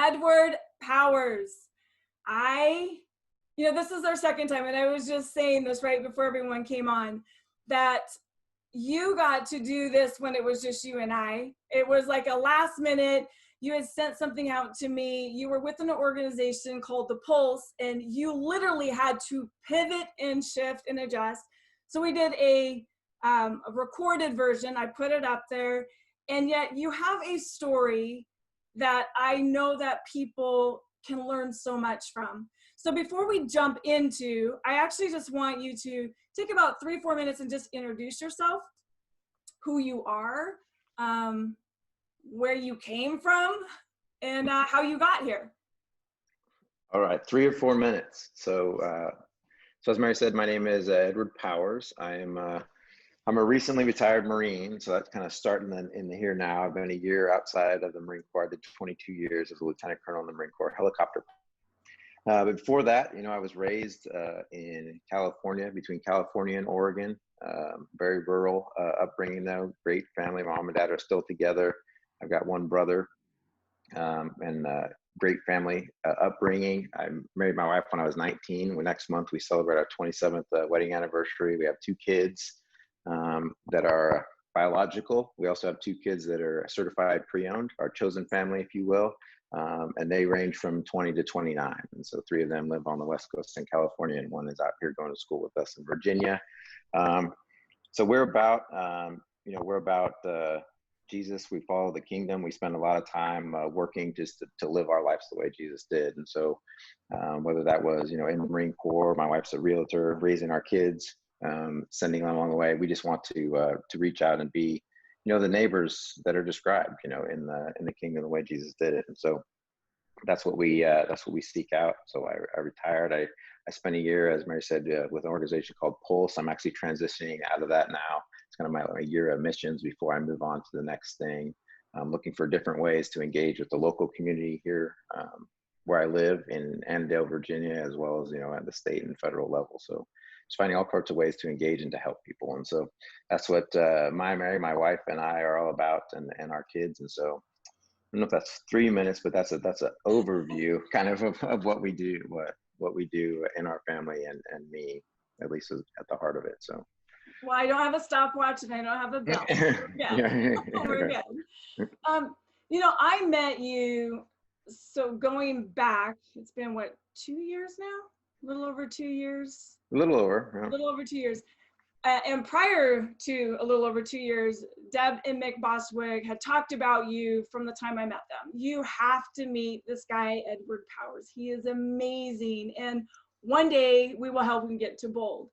Edward Powers. This is our second time, and I was just saying this right before everyone came on, that you got to do this when it was just you and I. It was like a last minute, you had sent something out to me. You were with an organization called The Pulse, and you literally had to pivot and shift and adjust. So we did a recorded version. I put it up there, and yet you have a story that I know that people can learn so much from. So before we jump into, I actually just want you to take about 3-4 minutes and just introduce yourself, who you are, where you came from, and how you got here. All right, 3 or 4 minutes. So as Mary said, my name is Edward Powers. I'm a recently retired Marine, so that's kind of starting in the here now. I've been a year outside of the Marine Corps. I did 22 years as a lieutenant colonel in the Marine Corps helicopter. But before that, I was raised in California, between California and Oregon. Very rural upbringing though. Great family. My mom and dad are still together. I've got one brother, and great family upbringing. I married my wife when I was 19. Next month we celebrate our 27th wedding anniversary. We have 2 kids that are biological. We also have 2 kids that are certified pre-owned, our chosen family, if you will. And they range from 20 to 29. And so 3 of them live on the West Coast in California, and 1 is out here going to school with us in Virginia. So we're about, Jesus. We follow the kingdom. We spend a lot of time working just to live our lives the way Jesus did. And so whether that was, in the Marine Corps, my wife's a realtor, raising our kids, sending them along the way. We just want to reach out and be, the neighbors that are described, in the kingdom the way Jesus did it. And so that's what we seek out. So I retired. I spent a year, as Mary said, with an organization called Pulse. I'm actually transitioning out of that now. It's kind of my year of missions before I move on to the next thing. I'm looking for different ways to engage with the local community here, where I live in Annandale, Virginia, as well as, at the state and federal level. So just finding all sorts of ways to engage and to help people. And so that's what Mary, my wife, and I are all about, and our kids. And so I don't know if that's 3 minutes, but that's an overview kind of what we do, what we do in our family, and me, at least, is at the heart of it. So. Well, I don't have a stopwatch and I don't have a bell. Yeah, we're good. I met you, so going back, it's been what, 2 years now? A little over 2 years? A little over. Yeah. A little over 2 years. And prior to a little over 2 years, Deb and Mick Boswig had talked about you from the time I met them. You have to meet this guy, Edward Powers. He is amazing. And one day we will help him get to Bold.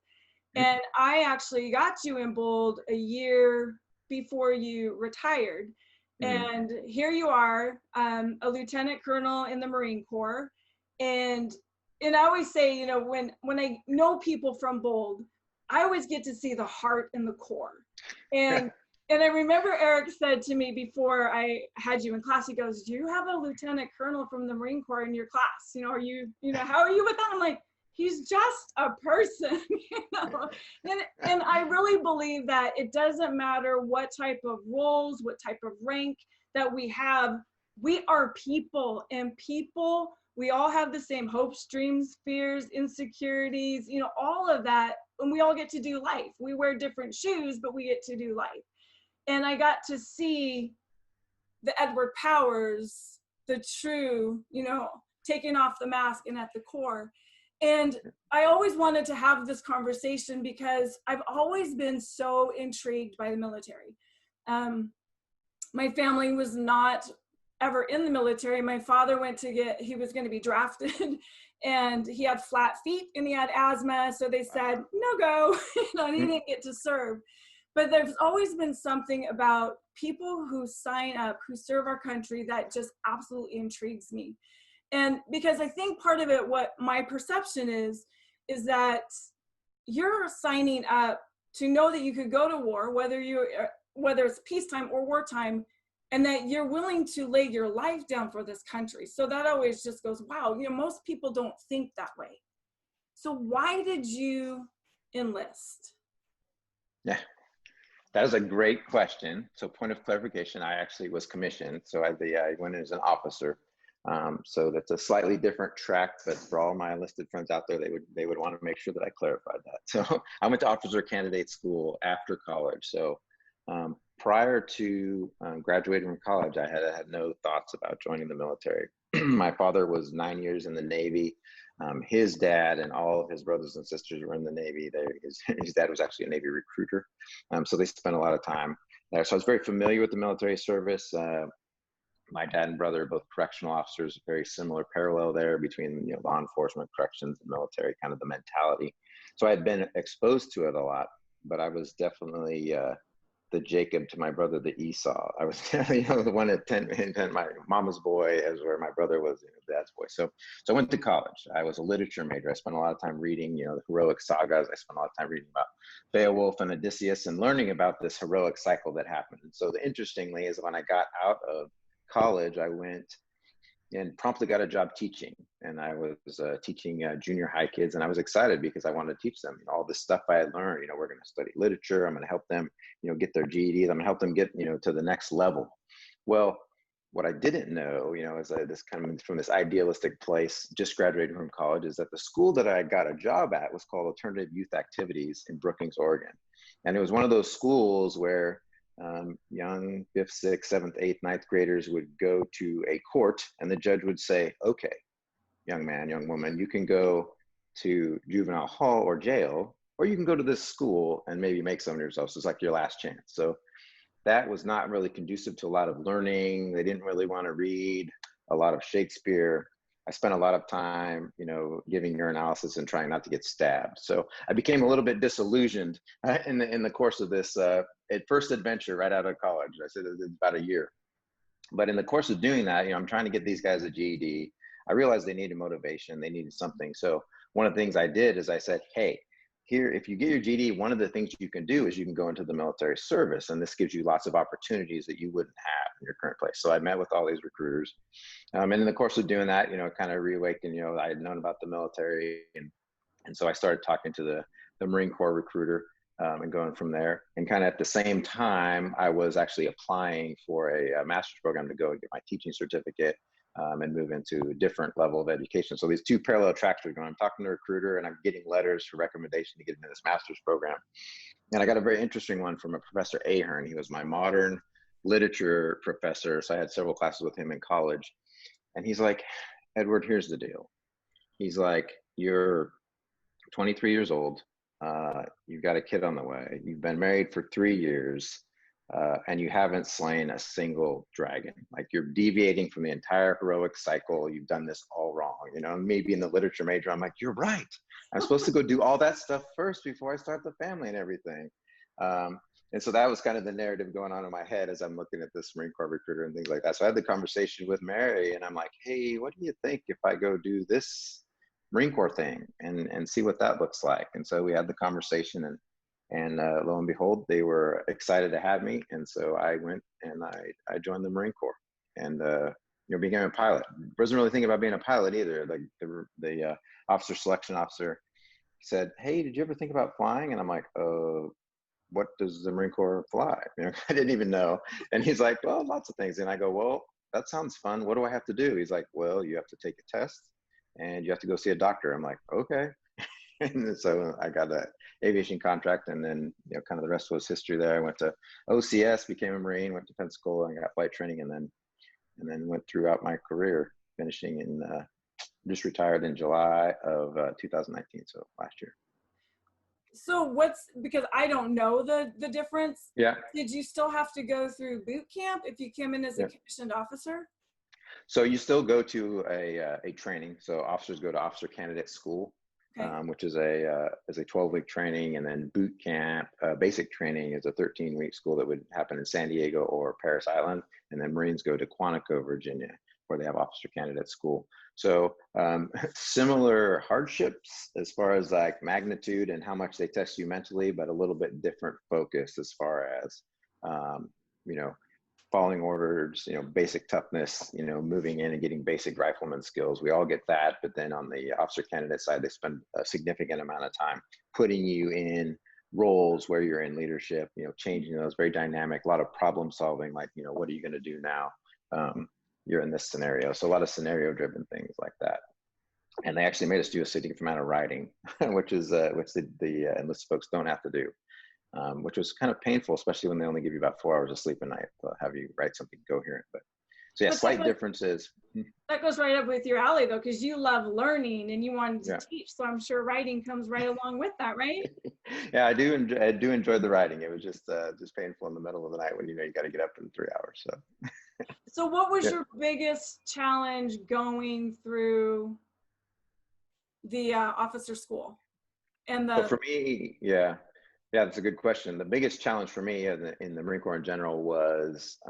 And I actually got you in Bold a year before you retired. And here you are, a lieutenant colonel in the Marine Corps. And I always say, when I know people from Bold, I always get to see the heart and the core. And I remember Eric said to me before I had you in class, he goes, "Do you have a lieutenant colonel from the Marine Corps in your class? Are you, how are you with that?" I'm like, he's just a person, And I really believe that it doesn't matter what type of roles, what type of rank that we have. We are people, and people, we all have the same hopes, dreams, fears, insecurities, all of that. And we all get to do life. We wear different shoes, but we get to do life. And I got to see the Edward Powers, the true, taking off the mask and at the core. And I always wanted to have this conversation because I've always been so intrigued by the military. My family was not ever in the military. My father he was going to be drafted, and he had flat feet and he had asthma. So they said, no go, and he didn't get to serve. But there's always been something about people who sign up, who serve our country, that just absolutely intrigues me. And because I think part of it, what my perception is that you're signing up to know that you could go to war, whether it's peacetime or wartime, and that you're willing to lay your life down for this country. So that always just goes, wow, most people don't think that way. So why did you enlist? Yeah, that is a great question. So point of clarification, I actually was commissioned. So I went in as an officer. So that's a slightly different track, but for all my enlisted friends out there, they would want to make sure that I clarified that. So I went to officer candidate school after college. So prior to graduating from college, I had no thoughts about joining the military. My father was 9 years in the Navy. His dad and all of his brothers and sisters were in the Navy. His dad was actually a Navy recruiter. So they spent a lot of time there. So I was very familiar with the military service. My dad and brother are both correctional officers, very similar parallel there between, law enforcement, corrections, and military, kind of the mentality. So I had been exposed to it a lot, but I was definitely the Jacob to my brother, the Esau. I was, the one at 10, my mama's boy, as where my brother was, dad's boy. So I went to college. I was a literature major. I spent a lot of time reading, the heroic sagas. I spent a lot of time reading about Beowulf and Odysseus and learning about this heroic cycle that happened. And so interestingly is when I got out of college, I went and promptly got a job teaching. And I was teaching junior high kids. And I was excited because I wanted to teach them all this stuff I had learned. We're going to study literature. I'm going to help them, get their GEDs. I'm going to help them get, to the next level. Well, what I didn't know, as this kind of from this idealistic place, just graduated from college, is that the school that I got a job at was called Alternative Youth Activities in Brookings, Oregon. And it was one of those schools where young 5th, 6th, 7th, 8th, 9th graders would go to a court and the judge would say, okay, young man, young woman, you can go to juvenile hall or jail, or you can go to this school and maybe make some of yourself. So it's like your last chance. So that was not really conducive to a lot of learning. They didn't really want to read a lot of Shakespeare. I spent a lot of time, giving your analysis and trying not to get stabbed. So I became a little bit disillusioned in the course of this first adventure right out of college. I said it was about a year. But in the course of doing that, I'm trying to get these guys a GED. I realized they needed motivation. They needed something. So one of the things I did is I said, hey, here, if you get your GED, one of the things you can do is you can go into the military service. And this gives you lots of opportunities that you wouldn't have in your current place. So I met with all these recruiters. And in the course of doing that, kind of reawakened, I had known about the military. And so I started talking to the Marine Corps recruiter and going from there. And kind of at the same time, I was actually applying for a master's program to go and get my teaching certificate and move into a different level of education. So these two parallel tracks are going. I'm talking to a recruiter and I'm getting letters for recommendation to get into this master's program. And I got a very interesting one from a Professor Ahern. He was my modern literature professor. So I had several classes with him in college. And he's like, Edward, here's the deal. He's like, you're 23 years old. You've got a kid on the way. You've been married for 3 years. And you haven't slain a single dragon. Like, you're deviating from the entire heroic cycle. You've done this all wrong. Maybe in the literature major, I'm like, you're right. I'm supposed to go do all that stuff first before I start the family and everything. And so that was kind of the narrative going on in my head as I'm looking at this Marine Corps recruiter and things like that. So I had the conversation with Mary and I'm like, hey, what do you think if I go do this Marine Corps thing and see what that looks like? And so we had the conversation and lo and behold, they were excited to have me. And so I went and I joined the Marine Corps and, became a pilot. Wasn't really thinking about being a pilot either. Like the officer selection officer said, hey, did you ever think about flying? And I'm like, what does the Marine Corps fly? I didn't even know. And he's like, well, lots of things. And I go, well, that sounds fun. What do I have to do? He's like, well, you have to take a test and you have to go see a doctor. I'm like, okay. And so I got an aviation contract, and then kind of the rest was history there. I went to OCS, became a Marine, went to Pensacola and got flight training, and then went throughout my career, finishing in just retired in July of 2019, so last year. So because I don't know the difference. Yeah. Did you still have to go through boot camp if you came in as a commissioned officer? So you still go to a training. So officers go to officer candidate school. Okay. Which is a 12-week training, and then boot camp, basic training is a 13-week school that would happen in San Diego or Paris Island, and then Marines go to Quantico, Virginia, where they have officer candidate school. So similar hardships as far as like magnitude and how much they test you mentally, but a little bit different focus as far as following orders, basic toughness, moving in and getting basic rifleman skills. We all get that, but then on the officer candidate side, they spend a significant amount of time putting you in roles where you're in leadership, changing those, very dynamic, a lot of problem solving, like, what are you going to do now? you're in this scenario. So a lot of scenario driven things like that. And they actually made us do a significant amount of writing, which the enlisted folks don't have to do, which was kind of painful, especially when they only give you about 4 hours of sleep a night to have you write something coherent. But so yeah, But slight differences. that goes right up with your alley though, because you love learning and you wanted to Yeah. teach. So I'm sure writing comes right along with that, right? Yeah, I do enjoy the writing. It was just painful in the middle of the night when you know you got to get up in 3 hours. So. So what was Yeah. your biggest challenge going through the officer school? And So for me, yeah, that's a good question. The biggest challenge for me in the Marine Corps in general was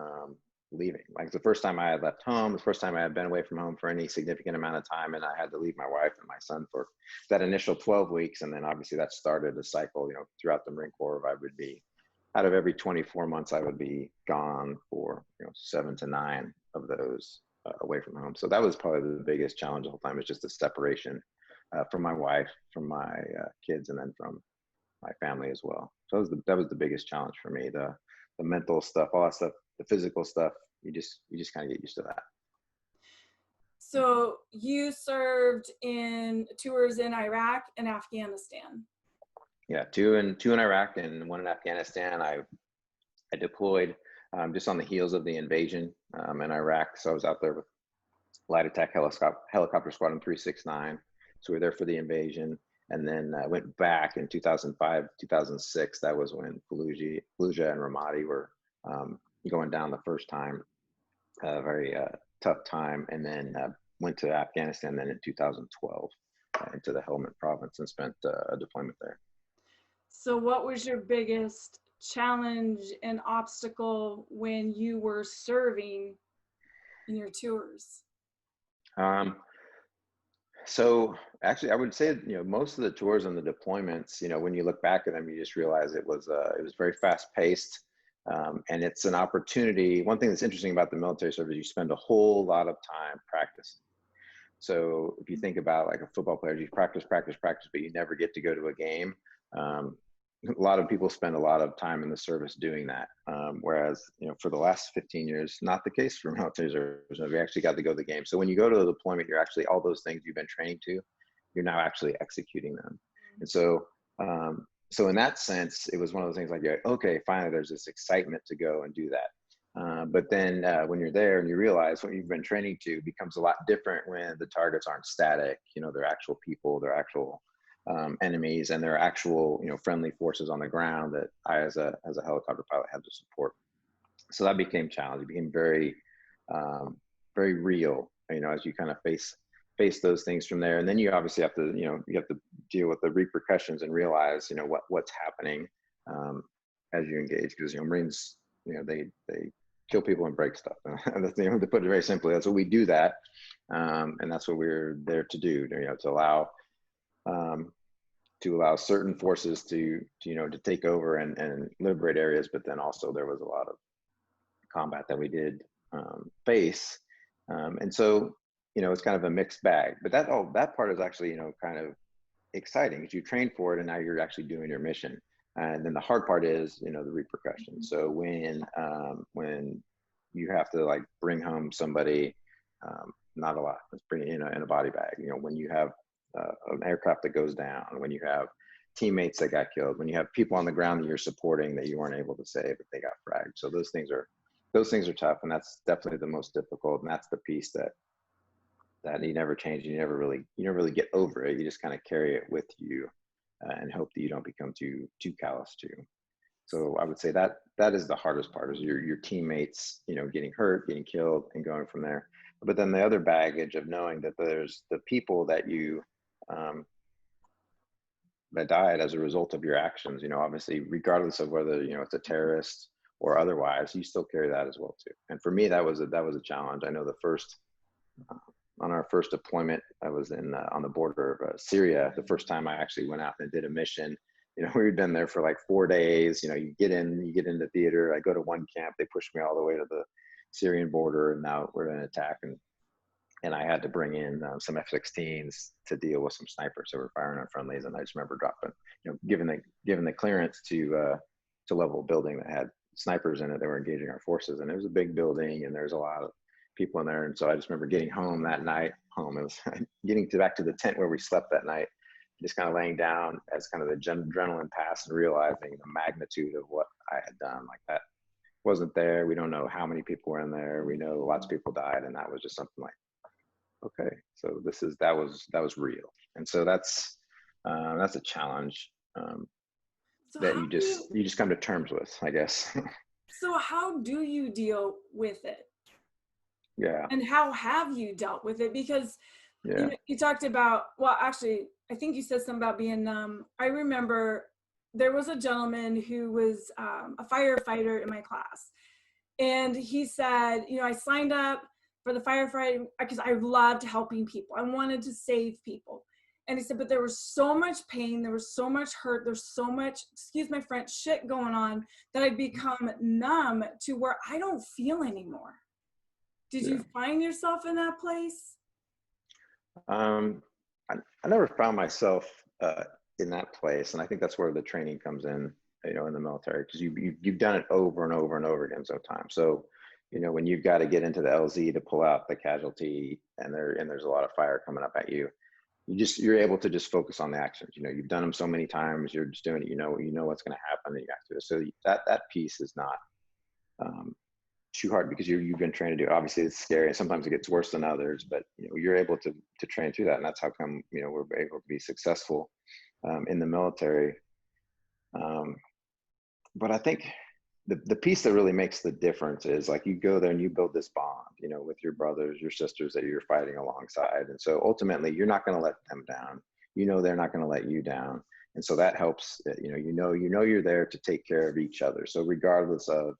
leaving. Like the first time I had left home, the first time I had been away from home for any significant amount of time, and I had to leave my wife and my son for that initial 12 weeks. And then obviously that started a cycle, you know, throughout the Marine Corps. I would be, out of every 24 months, I would be gone for, you know, 7 to 9 of those away from home. So that was probably the biggest challenge the whole time, is just the separation from my wife, from my kids, and then from my family as well. So that was the biggest challenge for me. The mental stuff, all that stuff, the physical stuff, you just kind of get used to that. so you served in tours in Iraq and Afghanistan. Yeah, two in Iraq and 1 in Afghanistan. I deployed just on the heels of the invasion in Iraq. So I was out there with light attack helicopter Squadron 369. So we were there for the invasion, and then I went back in 2005, 2006. That was when Fallujah and Ramadi were going down the first time, very tough time, and then went to Afghanistan then in 2012 into the Helmand province and spent a deployment there. So what was your biggest challenge and obstacle when you were serving in your tours? So actually, I would say, you know, most of the tours and the deployments, you know, when you look back at them, you just realize it was very fast paced, and it's an opportunity. One thing that's interesting about the military service, you spend a whole lot of time practicing. So if you think about like a football player, you practice, but you never get to go to a game. A lot of people spend a lot of time in the service doing that. Whereas, you know, for the last 15 years, not the case for military service. We actually got to go to the game. So when you go to the deployment, you're actually, all those things you've been training to, you're now actually executing them. And so, so in that sense, it was one of those things like, okay, finally there's this excitement to go and do that. But then when you're there and you realize what you've been training to becomes a lot different when the targets aren't static, you know, they're actual people, they're actual enemies, and there are actual, you know, friendly forces on the ground that I, as a helicopter pilot, had to support. So that became challenging. It became very, very real, you know, as you kind of face those things from there. And then you obviously have to, you know, you have to deal with the repercussions and realize, you know, what's happening as you engage, because, you know, Marines, you know, they kill people and break stuff. And that's, you know, to put it very simply, that's what we do that, and that's what we're there to do. You know, to allow certain forces to you know, to take over and liberate areas, but then also there was a lot of combat that we did face, and so, you know, it's kind of a mixed bag. But that part is actually, you know, kind of exciting, because you train for it and now you're actually doing your mission. And then the hard part is, you know, the repercussions. So when you have to like bring home somebody, not a lot, let's bring it in a body bag. You know, when you have an aircraft that goes down, when you have teammates that got killed, when you have people on the ground that you're supporting that you weren't able to save if they got fragged. So those things are tough, and that's definitely the most difficult. And that's the piece that you never change. You never really get over it. You just kind of carry it with you and hope that you don't become too callous to. So I would say that is the hardest part, is your teammates, you know, getting hurt, getting killed, and going from there. But then the other baggage of knowing that there's the people that you that died as a result of your actions, you know, obviously, regardless of whether, you know, it's a terrorist or otherwise, you still carry that as well too. And for me, that was a challenge. I know the first on our first deployment, I was on the border of Syria. The first time I actually went out and did a mission, you know, we'd been there for like 4 days. You know, you get into theater. I go to one camp, they push me all the way to the Syrian border, and now we're in an attack, and I had to bring in some F-16s to deal with some snipers that were firing on friendlies. And I just remember dropping, you know, given the clearance to level a building that had snipers in it that were engaging our forces. And it was a big building, and there's a lot of, people in there. And so I just remember getting home that night. It was getting back to the tent where we slept that night, just kind of laying down as kind of the adrenaline passed and realizing the magnitude of what I had done. Like, that wasn't there. We don't know how many people were in there. We know lots of people died, and that was just something like, okay, so that was real. And so that's a challenge So that how you do just come to terms with, I guess. so how do you deal with it? Yeah. And how have you dealt with it? Because Yeah. you talked about, well, actually, I think you said something about being numb. I remember there was a gentleman who was a firefighter in my class. And he said, I signed up for the firefighting because I loved helping people. I wanted to save people. And he said, but there was so much pain, there was so much hurt, there's so much, excuse my French, shit going on that I'd become numb to where I don't feel anymore. Did you find yourself in that place? I never found myself in that place, and I think that's where the training comes in, in the military, because you've done it over and over and over again sometimes. So, when you've got to get into the LZ to pull out the casualty, and there's a lot of fire coming up at you, you're able to just focus on the actions. You've done them so many times, you're just doing it. You know what's going to happen, and you have to do it. So that piece is not too hard, because you've been trained to do it. Obviously, it's scary, and sometimes it gets worse than others, but you're able to train through that, and that's how come we're able to be successful in the military. But I think the piece that really makes the difference is, like, you go there and you build this bond, with your brothers, your sisters that you're fighting alongside, and so ultimately you're not going to let them down. They're not going to let you down, and so that helps. You're there to take care of each other. So regardless of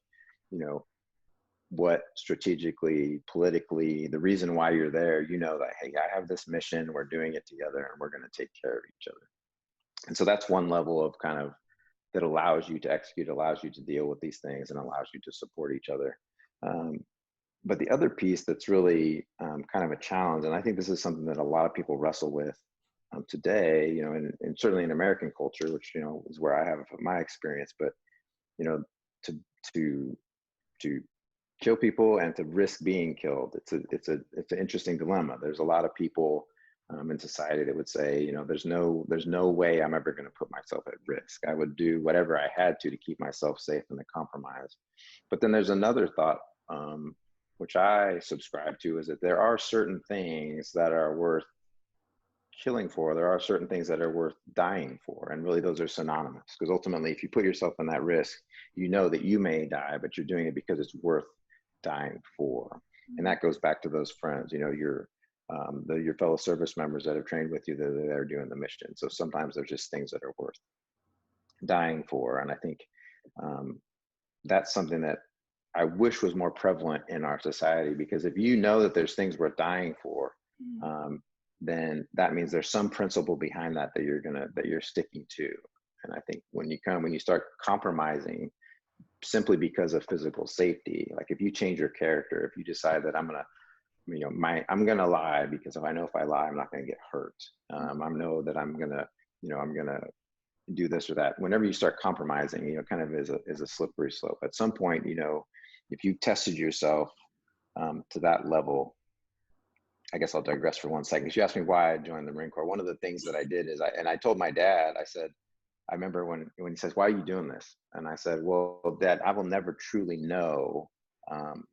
what strategically, politically, the reason why you're there, that, hey, I have this mission, we're doing it together, and we're going to take care of each other. And so that's one level of kind of that allows you to execute, allows you to deal with these things, and allows you to support each other. But the other piece that's really kind of a challenge, and I think this is something that a lot of people wrestle with today, and certainly in American culture, which is where I have my experience, but to kill people and to risk being killed, it's an interesting dilemma. There's a lot of people in society that would say, there's no way I'm ever going to put myself at risk. I would do whatever I had to keep myself safe in the compromise. But then there's another thought, which I subscribe to, is that there are certain things that are worth killing for. There are certain things that are worth dying for, and really those are synonymous, because ultimately, if you put yourself in that risk, that you may die, but you're doing it because it's worth dying for. And that goes back to those friends, your fellow service members that have trained with you, that are doing the mission. So sometimes there's just things that are worth dying for. And I think that's something that I wish was more prevalent in our society, because if that there's things worth dying for, then that means there's some principle behind that you're sticking to. And I think when you start compromising simply because of physical safety, like if you change your character, if you decide that I'm gonna lie because if I lie, I'm not gonna get hurt. I know that I'm gonna do this or that. Whenever you start compromising, kind of is a slippery slope. At some point, if you tested yourself to that level. I guess I'll digress for 1 second. You asked me why I joined the Marine Corps. One of the things that I did is I told my dad, I said, I remember when he says, "Why are you doing this?" And I said, "Well, Dad, I will never truly know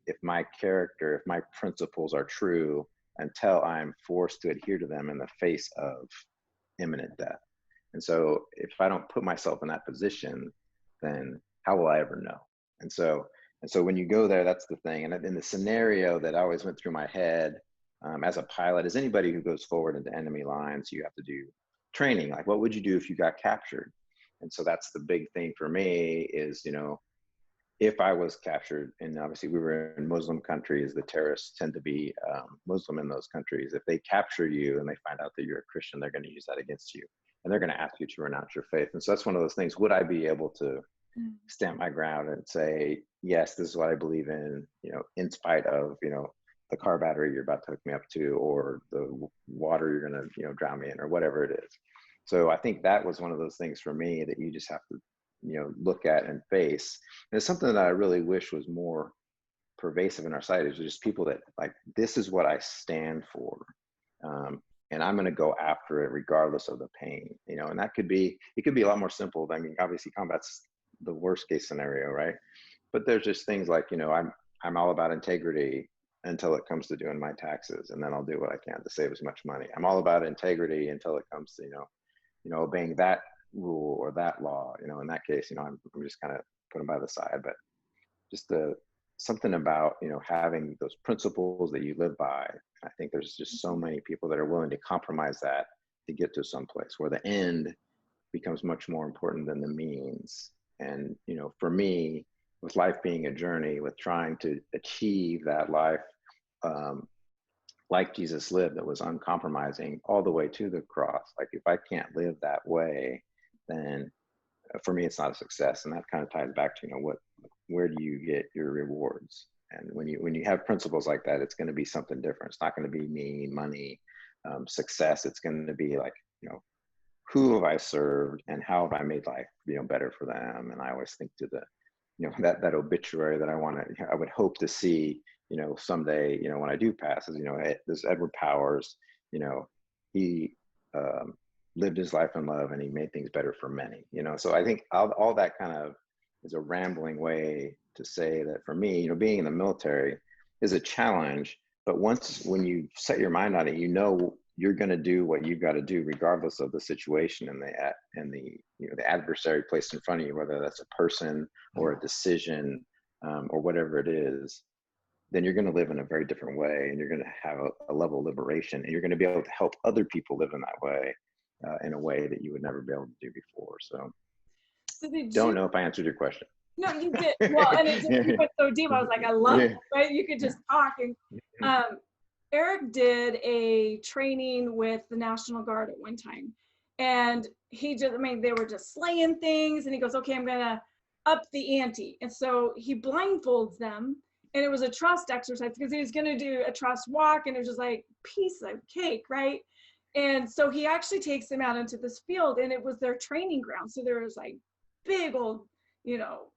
if my character, if my principles are true until I'm forced to adhere to them in the face of imminent death. And so if I don't put myself in that position, then how will I ever know?" And so when you go there, that's the thing. And in the scenario that always went through my head as a pilot, as anybody who goes forward into enemy lines, you have to do training. Like, what would you do if you got captured? And so that's the big thing for me is, if I was captured, and obviously we were in Muslim countries, the terrorists tend to be Muslim in those countries. If they capture you and they find out that you're a Christian, they're going to use that against you. And they're going to ask you to renounce your faith. And so that's one of those things. Would I be able to stand my ground and say, yes, this is what I believe in, in spite of, the car battery you're about to hook me up to, or the water you're going to, drown me in, or whatever it is. So I think that was one of those things for me that you just have to, look at and face. And it's something that I really wish was more pervasive in our society is just people that like, this is what I stand for. And I'm going to go after it regardless of the pain, you know, and that could be, it could be a lot more simple. I mean, obviously combat's the worst case scenario, right? But there's just things like, you know, I'm all about integrity until it comes to doing my taxes, and then I'll do what I can to save as much money. I'm all about integrity until it comes to, you know, obeying that rule or that law. You know, in that case, you know, I'm just kind of putting by the side, but just something about, you know, having those principles that you live by. I think there's just so many people that are willing to compromise that to get to some place where the end becomes much more important than the means. And, you know, for me, with life being a journey, with trying to achieve that life like Jesus lived, that was uncompromising all the way to the cross. Like if I can't live that way, then for me, it's not a success. And that kind of ties back to, you know, where do you get your rewards? And when you have principles like that, it's going to be something different. It's not going to be me, money, success. It's going to be like, you know, who have I served and how have I made life, you know, better for them? And I always think to the, you know, that obituary that I would hope to see, you know, someday, you know, when I do pass, is, you know, this Edward Powers, you know, he lived his life in love and he made things better for many, you know. So I think all that kind of is a rambling way to say that for me, you know, being in the military is a challenge, but when you set your mind on it, you know, you're going to do what you've got to do regardless of the situation and the you know, the adversary placed in front of you, whether that's a person or a decision or whatever it is. Then you're going to live in a very different way, and you're going to have a level of liberation, and you're going to be able to help other people live in that way, in a way that you would never be able to do before. So don't know if I answered your question. No, you did. Well, and it just, you went so deep. I was like, I love it, right? You could just talk. And Eric did a training with the National Guard at one time. And he just, I mean, they were just slaying things. And he goes, okay, I'm going to up the ante. And so he blindfolds them. And it was a trust exercise because he was going to do a trust walk. And it was just like piece of cake, right? And so he actually takes them out into this field, and it was their training ground. So there was like big old, you know,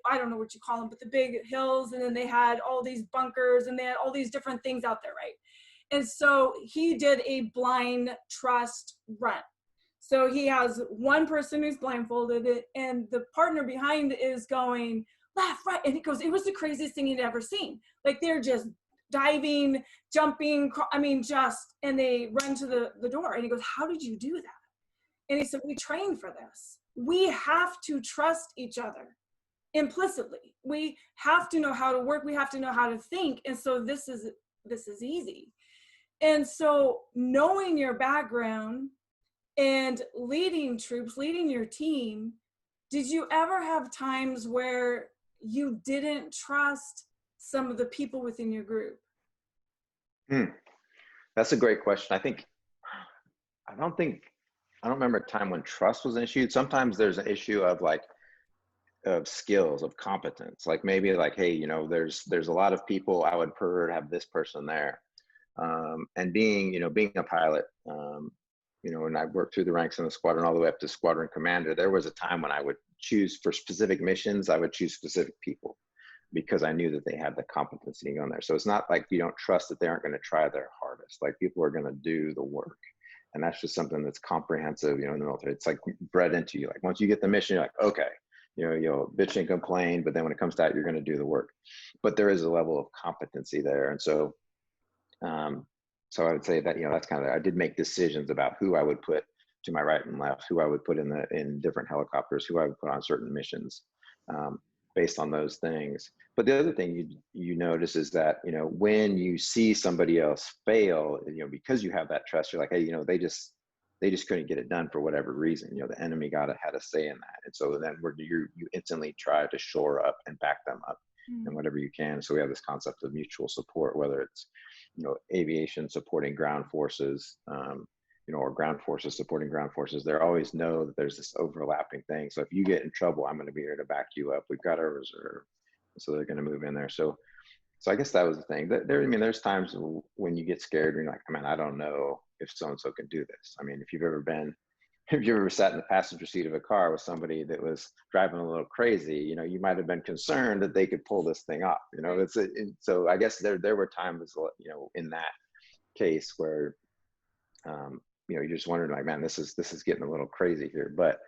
I don't know what you call them, but the big hills, and then they had all these bunkers, and they had all these different things out there, right? And so he did a blind trust run. So he has one person who's blindfolded, and the partner behind is going left, right, and he goes, it was the craziest thing he'd ever seen. Like they're just diving, jumping, I mean, and they run to the door, and he goes, how did you do that? And he said, we trained for this. We have to trust each other implicitly. We have to know how to work. We have to know how to think. And so this is easy. And so knowing your background and leading troops, leading your team, did you ever have times where you didn't trust some of the people within your group? That's a great question. I don't remember a time when trust was an issue. Sometimes there's an issue of like, of skills, of competence. Like maybe like, hey, you know, there's a lot of people, I would prefer to have this person there. And being a pilot, you know, and I worked through the ranks in the squadron all the way up to Squadron Commander, there was a time when I would choose for specific missions, I would choose specific people because I knew that they had the competency on there. So it's not like you don't trust that they aren't going to try their hardest. Like people are going to do the work. And that's just something that's comprehensive, you know, in the military. It's like bred into you. Like once you get the mission, you're like, okay, you know, you'll bitch and complain, but then when it comes to that, you're going to do the work. But there is a level of competency there. And so, so I would say that, you know, that's kind of, I did make decisions about who I would put to my right and left, who I would put in different helicopters, who I would put on certain missions, based on those things. But the other thing you notice is that, you know, when you see somebody else fail, you know, because you have that trust, you're like, hey, you know, they just couldn't get it done for whatever reason. You know, the enemy had a say in that. And so then you instantly try to shore up and back them up and whatever you can. So we have this concept of mutual support, whether it's, you know, aviation supporting ground forces, you know, or ground forces supporting ground forces. They always know that there's this overlapping thing. So if you get in trouble, I'm going to be here to back you up. We've got our reserve. So they're going to move in there. So I guess that was the thing. I mean, there's times when you get scared and you're like, man, I don't know if so-and-so can do this. I mean, if you've ever been if you ever sat in the passenger seat of a car with somebody that was driving a little crazy, you might have been concerned that they could pull this thing off. So I guess there were times, in that case where, you're just wondering, like, man, this is getting a little crazy here. But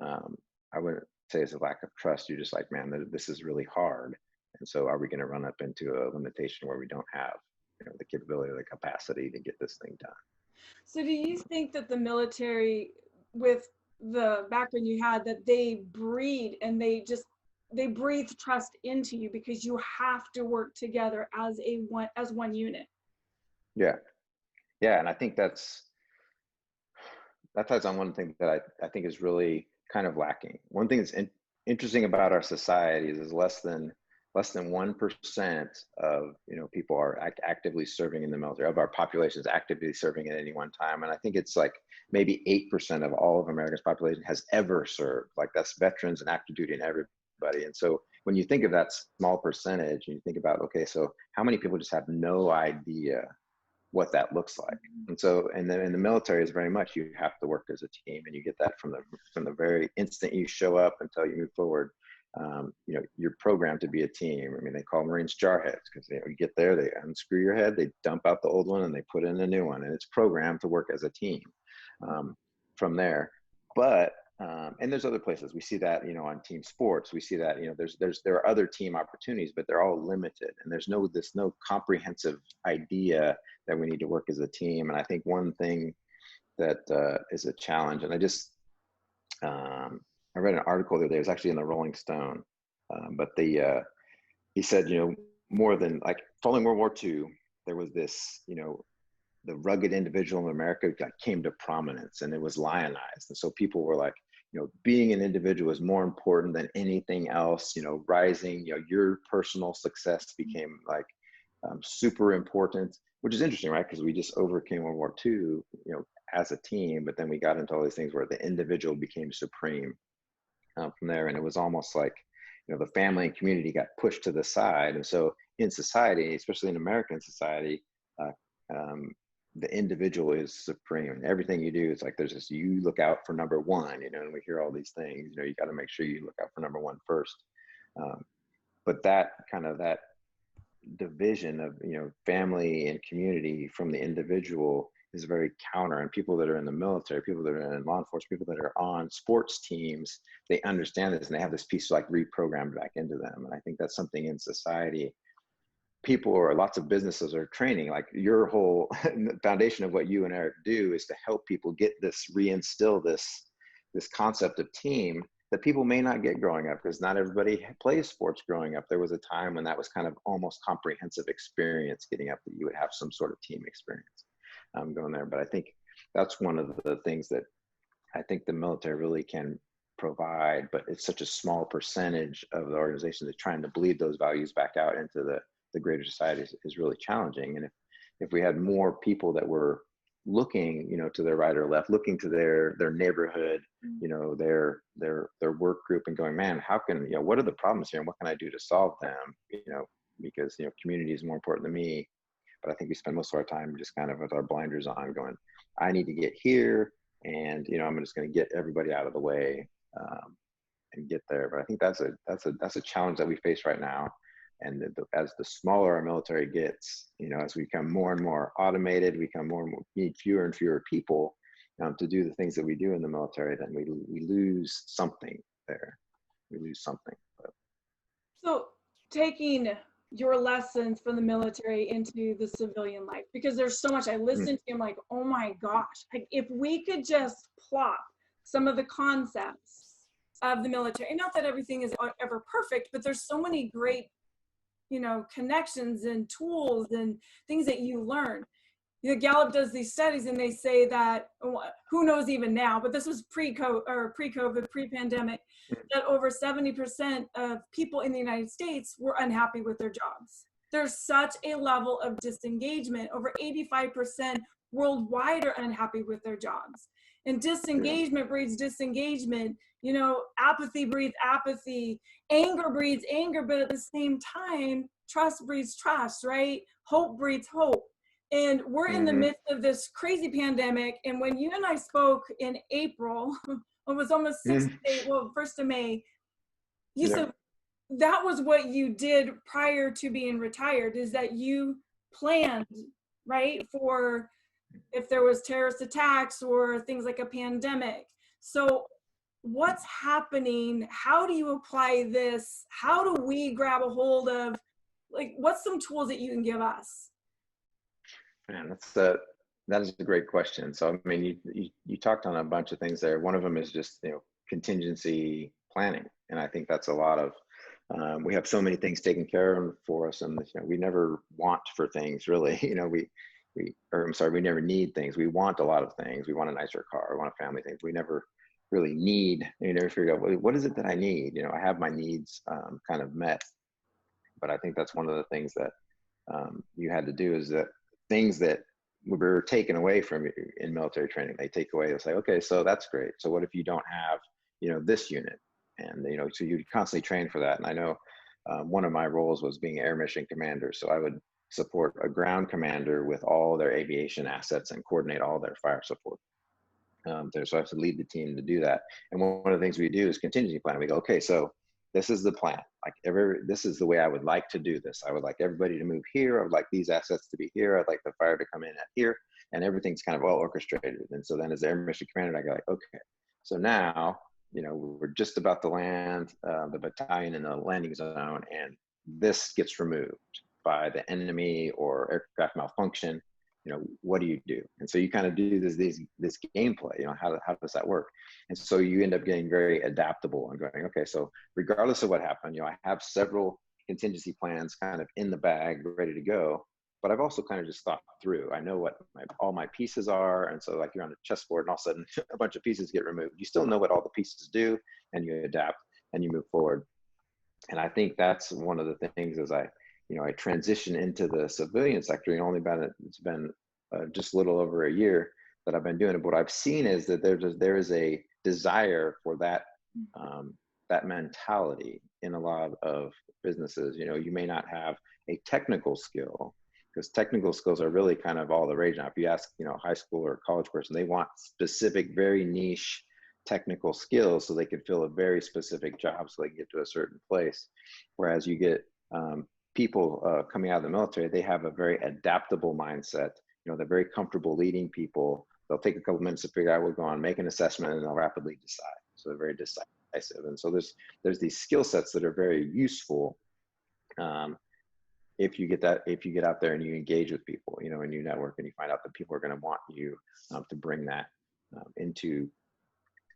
I wouldn't say it's a lack of trust. You're just like, man, this is really hard. And so are we going to run up into a limitation where we don't have, the capability or the capacity to get this thing done? So do you think that the military, with the background you had, that they breed and they breathe trust into you because you have to work together as one unit? Yeah. And I think that ties on one thing that I think is really kind of lacking. One thing that's interesting about our society is less than 1% of people are actively serving in the military. Of our population is actively serving at any one time, and I think it's like maybe 8% of all of America's population has ever served. Like, that's veterans and active duty and everybody. And so when you think of that small percentage, and you think about, okay, so how many people just have no idea what that looks like? And so, and then in the military is very much, you have to work as a team, and you get that from the very instant you show up until you move forward. You're programmed to be a team. I mean, they call Marines jarheads because you get there, they unscrew your head, they dump out the old one, and they put in a new one, and it's programmed to work as a team from there. But and there's other places we see that, on team sports, we see that, there are other team opportunities, but they're all limited, and there's no comprehensive idea that we need to work as a team. And I think one thing that is a challenge, and I read an article the other day, it was actually in the Rolling Stone, but he said, more than, like, following World War II, there was this, the rugged individual in America came to prominence, and it was lionized. And so people were like, being an individual is more important than anything else. Rising, your personal success became like super important, which is interesting, right? Because we just overcame World War II, as a team, but then we got into all these things where the individual became supreme from there. And it was almost like, the family and community got pushed to the side. And so in society, especially in American society, the individual is supreme, and everything you do is like, there's this, you look out for number one, and we hear all these things, you got to make sure you look out for number one first. But that division of, family and community from the individual is very counter. And people that are in the military, people that are in law enforcement, people that are on sports teams, they understand this, and they have this piece like reprogrammed back into them. And I think that's something in society people, or lots of businesses, are training. Like, your whole foundation of what you and Eric do is to help people get this, reinstill this concept of team that people may not get growing up, because not everybody plays sports growing up. There was a time when that was kind of almost comprehensive experience getting up, that you would have some sort of team experience going there. But I think that's one of the things that I think the military really can provide, but it's such a small percentage of the organization that's trying to bleed those values back out into the greater society is really challenging. And if we had more people that were looking, to their right or left, looking to their neighborhood, their work group, and going, man, how can, what are the problems here, and what can I do to solve them? Because, community is more important to me. But I think we spend most of our time just kind of with our blinders on, going, I need to get here, and, I'm just going to get everybody out of the way and get there. But I think that's a challenge that we face right now. And as the smaller our military gets, as we become more and more automated, we become more and more, need fewer and fewer people to do the things that we do in the military, then we lose something there. We lose something. But. So taking your lessons from the military into the civilian life, because there's so much I listen to, I'm like, oh my gosh, like, if we could just plop some of the concepts of the military, and not that everything is ever perfect, but there's so many great connections and tools and things that you learn. Gallup does these studies, and they say that, who knows even now, but this was pre-COVID, pre-pandemic, that over 70% of people in the United States were unhappy with their jobs. There's such a level of disengagement. Over 85% worldwide are unhappy with their jobs. And disengagement breeds disengagement. Apathy breeds apathy. Anger breeds anger, but at the same time, trust breeds trust, right? Hope breeds hope. And we're in the Mm-hmm. midst of this crazy pandemic. And when you and I spoke in April, it was almost 6 days, well, 1st of May, you Yeah. said that was what you did prior to being retired, is that you planned, right, for if there was terrorist attacks or things like a pandemic. So what's happening? How do you apply this? How do we grab a hold of, like, what's some tools that you can give us? Man, that is a great question. So, I mean, you talked on a bunch of things there. One of them is just, contingency planning. And I think that's a lot of, we have so many things taken care of for us, and we never want for things really. We never need things. We want a lot of things. We want a nicer car, we want a family things. We never really need, you never figure out, well, what is it that I need? I have my needs kind of met. But I think that's one of the things that you had to do, is that things that were taken away from you in military training, they take away, they'll say, okay, so that's great. So what if you don't have, this unit? And, so you constantly train for that. And I know one of my roles was being air mission commander. So I would support a ground commander with all their aviation assets and coordinate all their fire support there. So I have to lead the team to do that. And one of the things we do is contingency plan. We go, okay, so this is the plan. This is the way I would like to do this. I would like everybody to move here. I would like these assets to be here. I'd like the fire to come in at here, and everything's kind of well orchestrated. And so then as the air mission commander, I go like, okay, so now, we're just about to land the battalion in the landing zone, and this gets removed by the enemy or aircraft malfunction. What do you do? And so you kind of do this gameplay, how does that work? And so you end up getting very adaptable and going, okay, so regardless of what happened, I have several contingency plans kind of in the bag, ready to go. But I've also kind of just thought through. I know what all my pieces are. And so like you're on a chessboard and all of a sudden a bunch of pieces get removed. You still know what all the pieces do, and you adapt and you move forward. And I think that's one of the things as I transition into the civilian sector. It's been just a little over a year that I've been doing it. But what I've seen is that there is a desire for that that mentality in a lot of businesses. You may not have a technical skill, because technical skills are really kind of all the rage now. If you ask high school or college person, they want specific, very niche technical skills so they can fill a very specific job so they can get to a certain place. Whereas you get people coming out of the military, they have a very adaptable mindset. They're very comfortable leading people. They'll take a couple minutes to figure out what's going on, make an assessment, and they'll rapidly decide. So they're very decisive. And so there's these skill sets that are very useful if you get out there and you engage with people, and you network, and you find out that people are going to want you to bring that into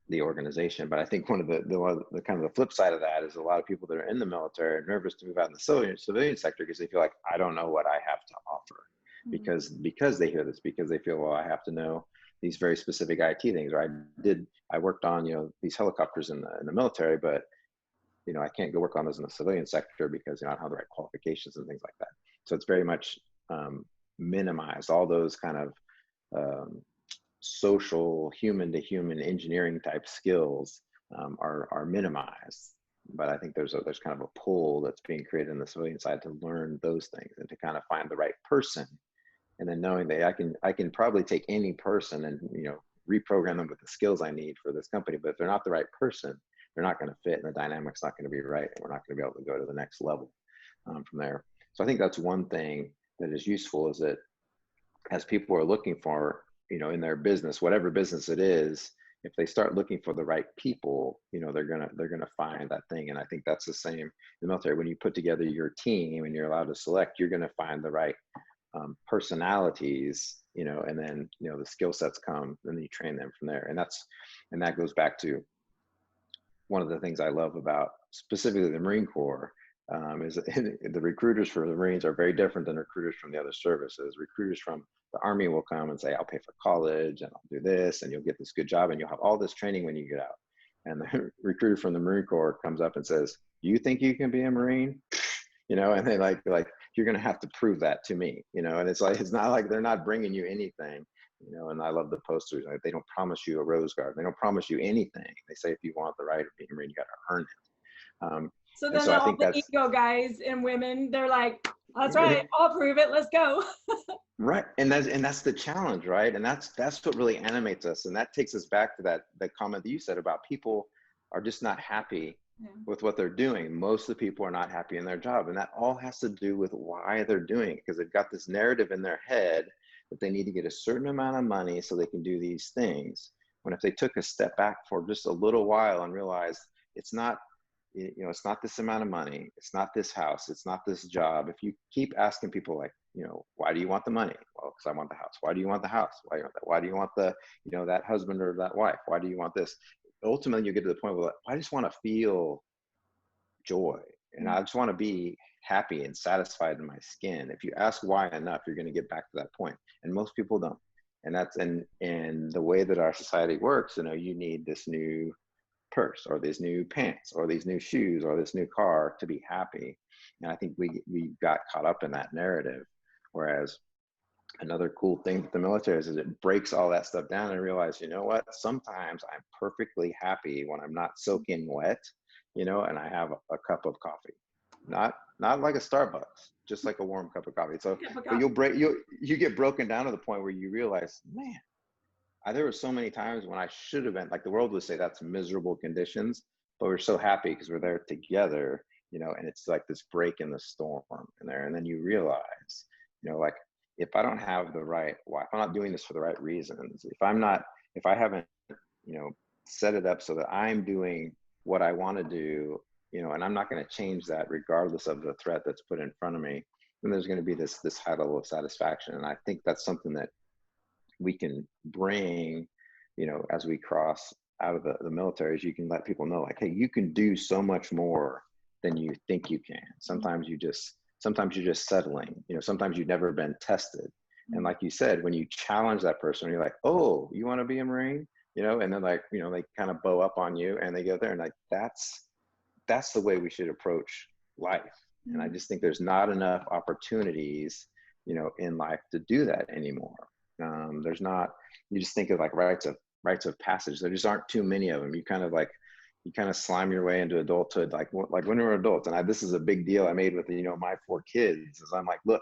the organization. But I think one of the kind of the flip side of that is a lot of people that are in the military are nervous to move out in the civilian sector because they feel like, I don't know what I have to offer, because they hear this, because they feel, well, I have to know these very specific IT things, or I worked on these helicopters in the military, but I can't go work on those in the civilian sector because I don't have the right qualifications and things like that. So it's very much minimized. All those kind of social, human to human engineering type skills are minimized. But I think there's kind of a pull that's being created in the civilian side to learn those things and to kind of find the right person. And then knowing that I can probably take any person and reprogram them with the skills I need for this company. But if they're not the right person, they're not going to fit, and the dynamic's not going to be right, and we're not going to be able to go to the next level from there. So I think that's one thing that is useful, is that as people are looking for, in their business, whatever business it is, if they start looking for the right people, they're gonna find that thing. And I think that's the same in the military. When you put together your team and you're allowed to select, you're gonna find the right personalities, and then the skill sets come, and then you train them from there. And that goes back to one of the things I love about specifically the Marine Corps, is the recruiters for the Marines are very different than recruiters from the other services. Recruiters from the Army will come and say, I'll pay for college, and I'll do this, and you'll get this good job, and you'll have all this training when you get out. And the recruiter from the Marine Corps comes up and says, you think you can be a Marine? And they like, you're going to have to prove that to me, and it's not like they're not bringing you anything, and I love the posters. Like, they don't promise you a rose garden. They don't promise you anything. They say, if you want the right of being a Marine, you got to earn it. So then all the ego guys and women, they're like, That's right. I'll prove it. Let's go. Right. And that's the challenge, right? And that's what really animates us. And that takes us back to that comment that you said about people are just not happy with what they're doing. Most of the people are not happy in their job. And that all has to do with why they're doing it, because they've got this narrative in their head that they need to get a certain amount of money so they can do these things. When if they took a step back for just a little while and realized it's not, it's not this amount of money, it's not this house, it's not this job. If you keep asking people like, why do you want the money? Well, because I want the house. Why do you want the house? Why do you want that? Why do you want the, that husband or that wife? Why do you want this? Ultimately, you get to the point where I just want to feel joy, and I just want to be happy and satisfied in my skin. If you ask why enough, you're going to get back to that point. And most people don't. And that's and the way that our society works, you need this new purse or these new pants or these new shoes or this new car to be happy. And I think we got caught up in that narrative. Whereas another cool thing with the military is it breaks all that stuff down and realize, sometimes I'm perfectly happy when I'm not soaking wet, and I have a cup of coffee, not like a Starbucks, just like a warm cup of coffee. So, but you get broken down to the point where you realize, man, there were so many times when I should have been, like the world would say that's miserable conditions, but we're so happy because we're there together, and it's like this break in the storm in there. And then you realize, like, if I don't have the right, if I'm not doing this for the right reasons, if I haven't, set it up so that I'm doing what I want to do, and I'm not going to change that regardless of the threat that's put in front of me, then there's going to be this high level of satisfaction. And I think that's something that we can bring, as we cross out of the military, is you can let people know, like, hey, you can do so much more than you think you can. Sometimes you're just settling, sometimes you've never been tested. And like you said, when you challenge that person, you're like, oh, you want to be a Marine, and then like, they kind of bow up on you and they go there, and like, that's the way we should approach life. And I just think there's not enough opportunities, in life to do that anymore. There's not, you just think of like rites of passage. There just aren't too many of them. You kind of slime your way into adulthood, like when we're adults. And this is a big deal I made with, my 4 kids, is I'm like, look,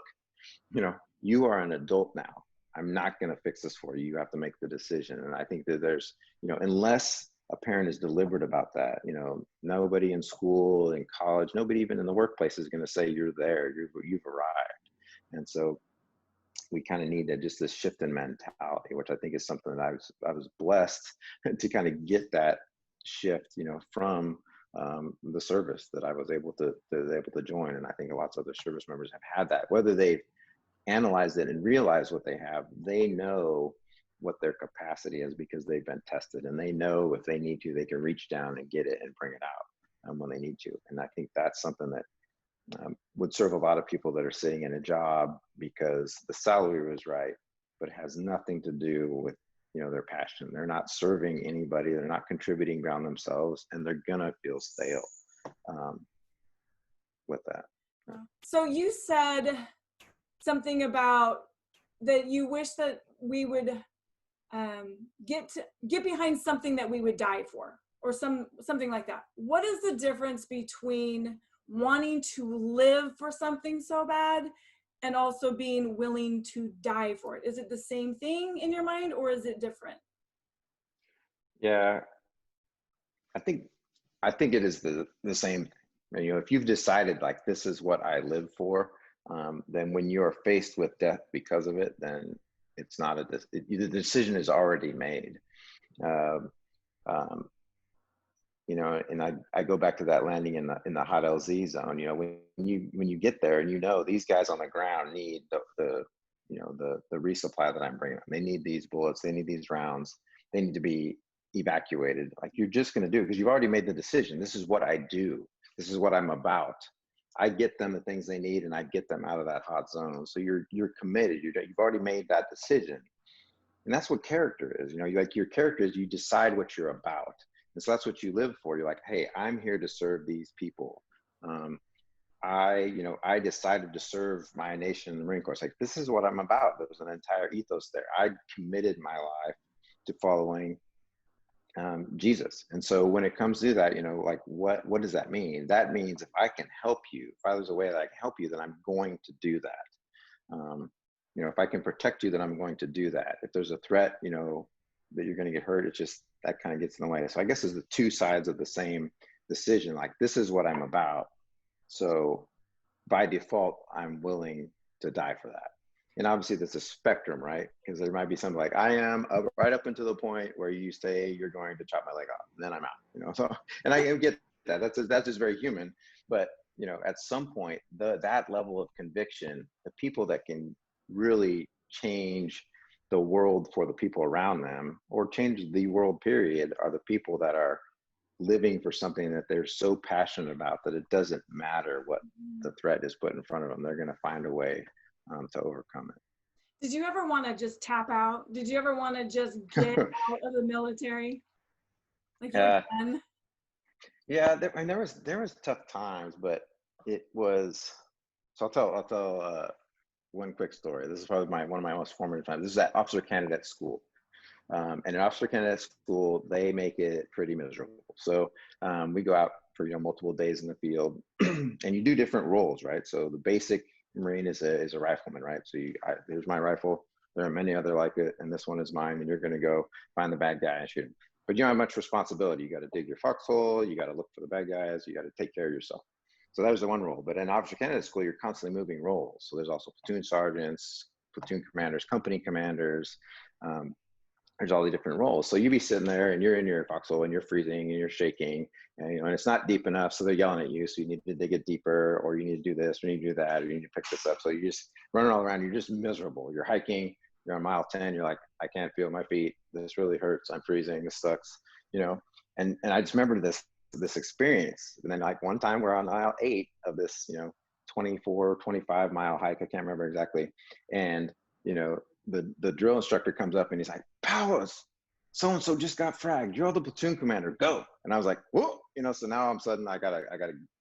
you are an adult now. I'm not going to fix this for you. You have to make the decision. And I think that there's, unless a parent is deliberate about that, nobody in school, in college, nobody even in the workplace is going to say you're there, you've arrived. And so we kind of need just this shift in mentality, which I think is something that I was blessed to kind of get that shift, from the service that I was able to join. And I think lots of other service members have had that, whether they've analyzed it and realized what they have, they know what their capacity is because they've been tested, and they know if they need to, they can reach down and get it and bring it out when they need to. And I think that's something that would serve a lot of people that are sitting in a job because the salary was right, but it has nothing to do with, their passion. They're not serving anybody. They're not contributing beyond themselves, and they're going to feel stale with that. So you said something about that you wish that we would get behind something that we would die for, or something like that. What is the difference between wanting to live for something so bad and also being willing to die for it? Is it the same thing in your mind, or is it different? Yeah, I think it is the same. If you've decided like this is what I live for, then when you're faced with death because of it, then it's not the decision is already made. And I go back to that landing in the hot LZ zone. When you get there and these guys on the ground need the resupply that I'm bringing them. They need these bullets. They need these rounds. They need to be evacuated. Like, you're just going to do it because you've already made the decision. This is what I do. This is what I'm about. I get them the things they need, and I get them out of that hot zone. So you're committed. You've already made that decision, and that's what character is. Like, your character is you decide what you're about. And so that's what you live for. You're like, hey, I'm here to serve these people. I decided to serve my nation in the Marine Corps. It's like, this is what I'm about. There was an entire ethos there. I committed my life to following Jesus. And so when it comes to that, you know, like what does that mean? That means if I can help you, if there's a way that I can help you, then I'm going to do that. You know, if I can protect you, then I'm going to do that. If there's a threat, you know, that you're going to get hurt, it's just that kind of gets in the way. So I guess it's the two sides of the same decision. Like, this is what I'm about. So by default, I'm willing to die for that. And obviously there's a spectrum, right? Because there might be something like, I am right up until the point where you say you're going to chop my leg off, and then I'm out, you know? So, and I get that, that's just very human. But, you know, at some point, that level of conviction, the people that can really change the world for the people around them, or change the world period, are the people that are living for something that they're so passionate about that it doesn't matter what the threat is put in front of them. They're going to find a way to overcome it. Did you ever want to just tap out? Did you ever want to just get out of the military? Like you're done? Yeah, there was tough times, but it was. So I'll tell one quick story. This is probably one of my most formative times. This is at officer candidate school. And in officer candidate school, they make it pretty miserable. So we go out for, you know, multiple days in the field, and you do different roles, right? So the basic Marine is a rifleman, right? So here's my rifle. There are many other like it, and this one is mine. And you're going to go find the bad guy and shoot him. But you don't have much responsibility. You got to dig your foxhole. You got to look for the bad guys. You got to take care of yourself. So that was the one role. But in officer candidate school, you're constantly moving roles. So there's also platoon sergeants, platoon commanders, company commanders. There's all the different roles. So you be sitting there and you're in your foxhole and you're freezing and you're shaking, and, you know, and it's not deep enough. So they're yelling at you. So you need to dig it deeper, or you need to do this, or you need to do that, or you need to pick this up. So you're just running all around. You're just miserable. You're hiking. You're on mile 10. You're like, I can't feel my feet. This really hurts. I'm freezing. This sucks, you know? And I just remember this experience. And then like one time we're on mile 8 of this, you know, 24, 25 mile hike. I can't remember exactly. And, you know, the drill instructor comes up and he's like, Powers, so-and-so just got fragged. You're the platoon commander, go. And I was like, whoa, you know, so now all of a sudden I gotta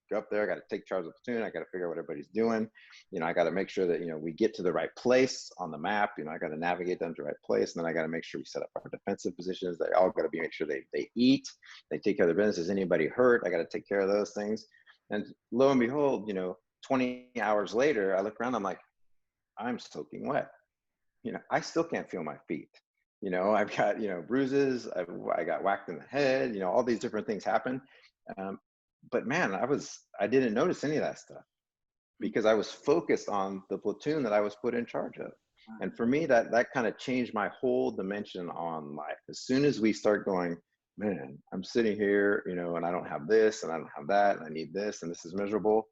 go up there. I gotta take charge of the platoon. I gotta figure out what everybody's doing. You know, I gotta make sure that, you know, we get to the right place on the map. You know, I gotta navigate them to the right place. And then I gotta make sure we set up our defensive positions. They all gotta make sure they eat, they take care of their business. Is anybody hurt? I gotta take care of those things. And lo and behold, you know, 20 hours later, I look around, I'm like, I'm soaking wet. You know, I still can't feel my feet. You know, I've got, you know, bruises. I got whacked in the head. You know, all these different things happen. But man, I didn't notice any of that stuff because I was focused on the platoon that I was put in charge of. And for me, that kind of changed my whole dimension on life. As soon as we start going, man, I'm sitting here, you know, and I don't have this and I don't have that and I need this and this is miserable.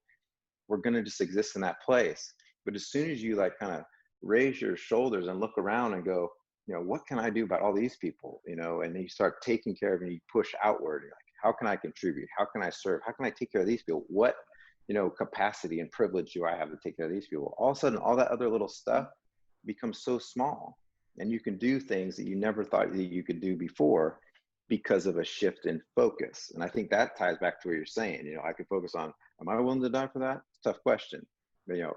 We're going to just exist in that place. But as soon as you like kind of raise your shoulders and look around and go, you know, what can I do about all these people? You know, and you start taking care of and you push outward. You're like, how can I contribute? How can I serve? How can I take care of these people? What, you know, capacity and privilege do I have to take care of these people? All of a sudden, all that other little stuff becomes so small, and you can do things that you never thought that you could do before because of a shift in focus. And I think that ties back to what you're saying. You know, I could focus on, am I willing to die for that? It's a tough question. But, you know,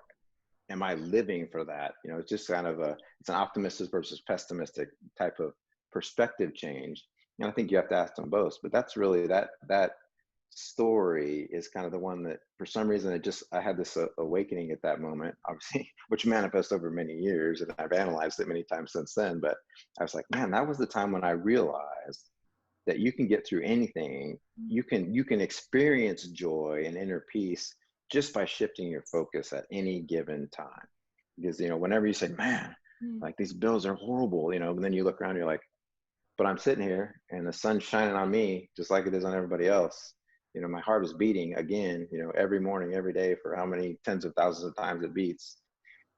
am I living for that? You know, it's just kind of it's an optimistic versus pessimistic type of perspective change. And I think you have to ask them both, but that's really that story is kind of the one that for some reason I had this awakening at that moment, obviously, which manifests over many years. And I've analyzed it many times since then, but I was like, man, that was the time when I realized that you can get through anything. You can experience joy and inner peace just by shifting your focus at any given time. Because, you know, whenever you say, man, like these bills are horrible, you know, and then you look around, you're like, but I'm sitting here and the sun's shining on me just like it is on everybody else. You know, my heart is beating again, you know, every morning, every day for how many tens of thousands of times it beats.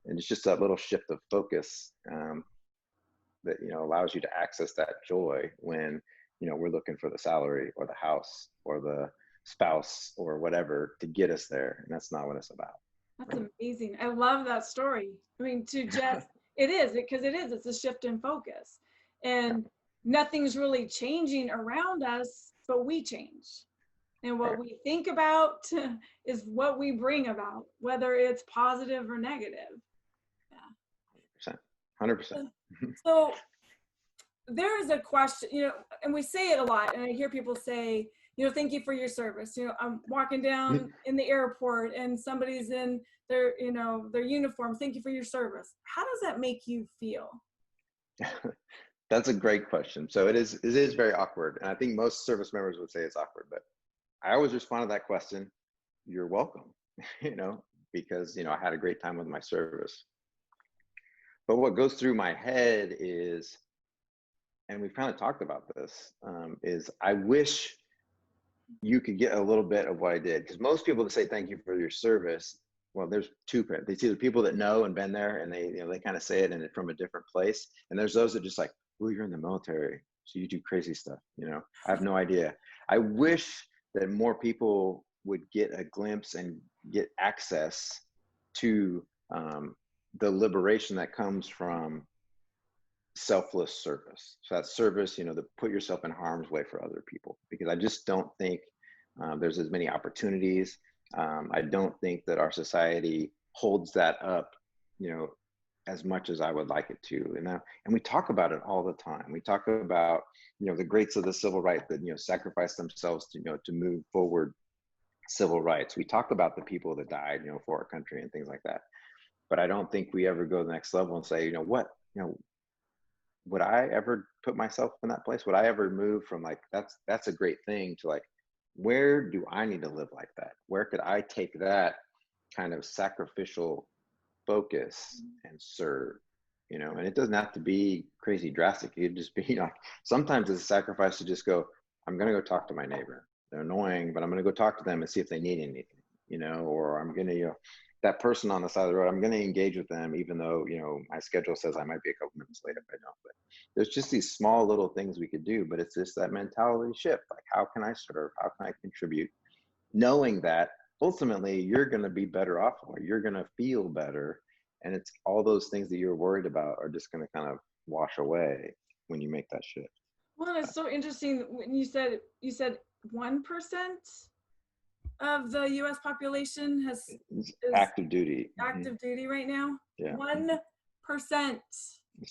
And it's just that little shift of focus that, you know, allows you to access that joy when, you know, we're looking for the salary or the house or the spouse or whatever to get us there. And that's not what it's about. That's amazing. I love that story. I mean, to just, it's a shift in focus. And nothing's really changing around us, but we change. And what we think about is what we bring about, whether it's positive or negative. Yeah. 100%. So there is a question, you know, and we say it a lot, and I hear people say, you know, thank you for your service. You know, I'm walking down in the airport and somebody's in their, you know, their uniform. Thank you for your service. How does that make you feel? That's a great question. So it is very awkward. And I think most service members would say it's awkward, but I always respond to that question, you're welcome, you know, because, you know, I had a great time with my service. But what goes through my head is, and we've kind of talked about this, is I wish you could get a little bit of what I did. Because most people that say thank you for your service, well, there's two. They see the people that know and been there, and they, you know, they kind of say it and from a different place. And there's those that just like, well, you're in the military, so you do crazy stuff. You know, I have no idea. I wish that more people would get a glimpse and get access to the liberation that comes from selfless service. So that service, you know, to put yourself in harm's way for other people, because I just don't think there's as many opportunities. I don't think that our society holds that up, you know, as much as I would like it to. And we talk about it all the time. We talk about, you know, the greats of the civil rights that, you know, sacrificed themselves to, you know, to move forward civil rights. We talk about the people that died, you know, for our country and things like that. But I don't think we ever go to the next level and say, you know, what, you know, would I ever put myself in that place? Would I ever move from like, that's a great thing, to like, where do I need to live like that? Where could I take that kind of sacrificial focus and serve, you know? And it doesn't have to be crazy drastic. It could just be like, sometimes it's a sacrifice to just go, I'm going to go talk to my neighbor. They're annoying, but I'm going to go talk to them and see if they need anything, you know, or I'm going to, you know, that person on the side of the road, I'm going to engage with them, even though, you know, my schedule says I might be a couple minutes late if I don't. But there's just these small little things we could do, but it's just that mentality shift. Like, how can I serve? How can I contribute? Knowing that ultimately you're going to be better off, or you're going to feel better. And it's all those things that you're worried about are just going to kind of wash away when you make that shift. Well, it's so interesting when you said 1% of the U.S. population is active duty. Active duty right now. Yeah. 1%.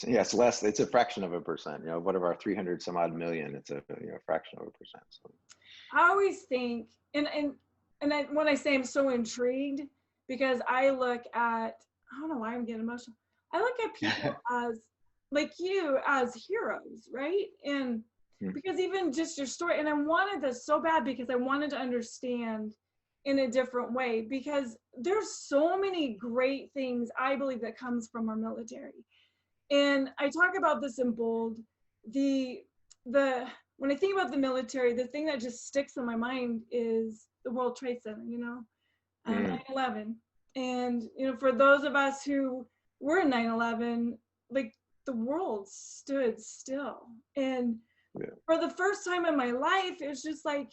Yeah, it's less. It's a fraction of a percent. You know, what of our 300 some odd million? It's a, you know, fraction of a percent. So I always think, and when I say I'm so intrigued, because I look at, I don't know why I'm getting emotional. I look at people as like you as heroes, right? And because even just your story, and I wanted this so bad because I wanted to understand in a different way, because there's so many great things I believe that comes from our military. And I talk about this in bold. When I think about the military, the thing that just sticks in my mind is the World Trade Center, you know, 9/11. And, you know, for those of us who were in 9/11, like the world stood still. And for the first time in my life, it was just like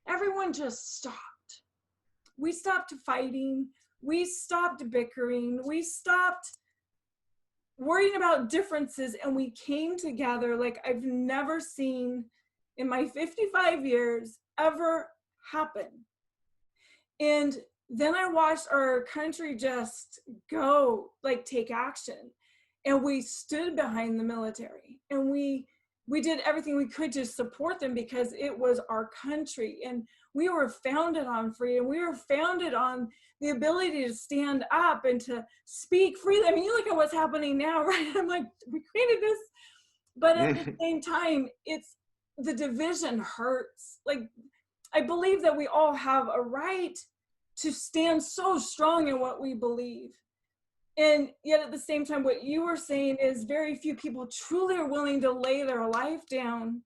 everyone just stopped. We stopped fighting. We stopped bickering. We stopped worrying about differences, and we came together like I've never seen in my 55 years ever happen. And then I watched our country just go, like, take action. And we stood behind the military, and we did everything we could to support them, because it was our country, and we were founded on freedom. We were founded on the ability to stand up and to speak freely. I mean, you look at what's happening now, right? I'm like, we created this, but at the same time, it's the division hurts. Like, I believe that we all have a right to stand so strong in what we believe. And yet at the same time, what you were saying is very few people truly are willing to lay their life down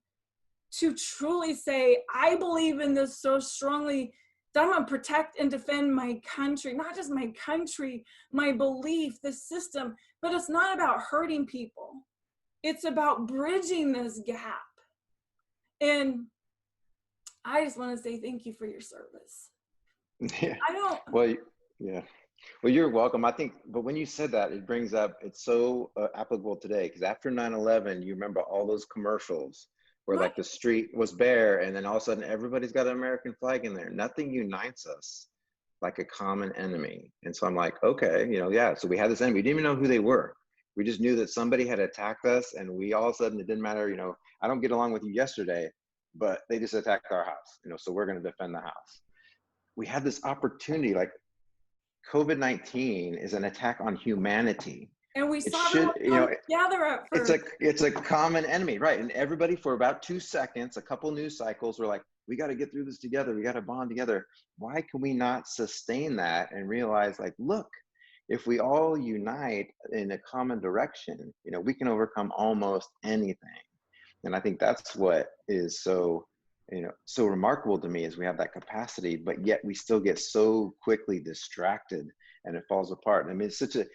to truly say, I believe in this so strongly that I'm gonna protect and defend my country, not just my country, my belief, the system, but it's not about hurting people. It's about bridging this gap. And I just wanna say thank you for your service. Yeah. Well, yeah. Well, you're welcome. I think, but when you said that, it brings up, it's so applicable today, because after 9/11, you remember all those commercials where like the street was bare, and then all of a sudden everybody's got an American flag in there. Nothing unites us like a common enemy. And so I'm like, okay, you know, yeah. So we had this enemy. We didn't even know who they were. We just knew that somebody had attacked us, and we all of a sudden, it didn't matter, you know, I don't get along with you yesterday, but they just attacked our house, you know, so we're going to defend the house. We had this opportunity, like COVID-19 is an attack on humanity. And we It saw them should, all you know, come together at first. it's a common enemy, right? And everybody for about 2 seconds, a couple news cycles were like, we got to get through this together. We got to bond together. Why can we not sustain that and realize, like, look, if we all unite in a common direction, you know, we can overcome almost anything. And I think that's what is so, you know, so remarkable to me, is we have that capacity, but yet we still get so quickly distracted and it falls apart. I mean, it's such a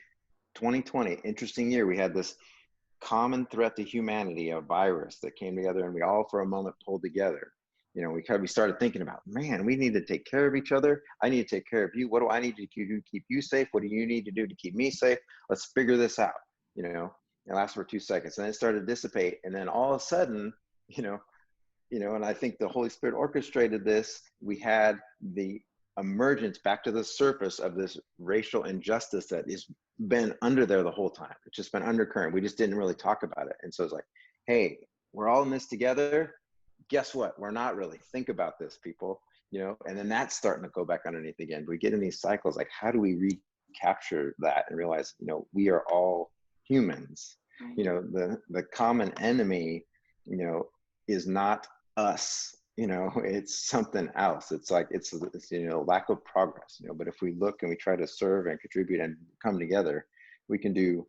2020 interesting year. We had this common threat to humanity, a virus that came together, and we all for a moment pulled together. You know, we started thinking about, man, we need to take care of each other. I need to take care of you. What do I need to do to keep you safe? What do you need to do to keep me safe? Let's figure this out. You know, it lasts for 2 seconds, and then it started to dissipate, and then all of a sudden, you know, and I think the Holy Spirit orchestrated this. We had the emergence back to the surface of this racial injustice that has been under there the whole time. It's just been undercurrent. We just didn't really talk about it. And so it's like, hey, we're all in this together. Guess what? We're not really. Think about this, people. You know, and then that's starting to go back underneath again. We get in these cycles. Like, how do we recapture that and realize, you know, we are all humans. You know, the common enemy, you know, is not us. You know, it's something else. It's like, it's you know, lack of progress, you know. But if we look and we try to serve and contribute and come together, we can do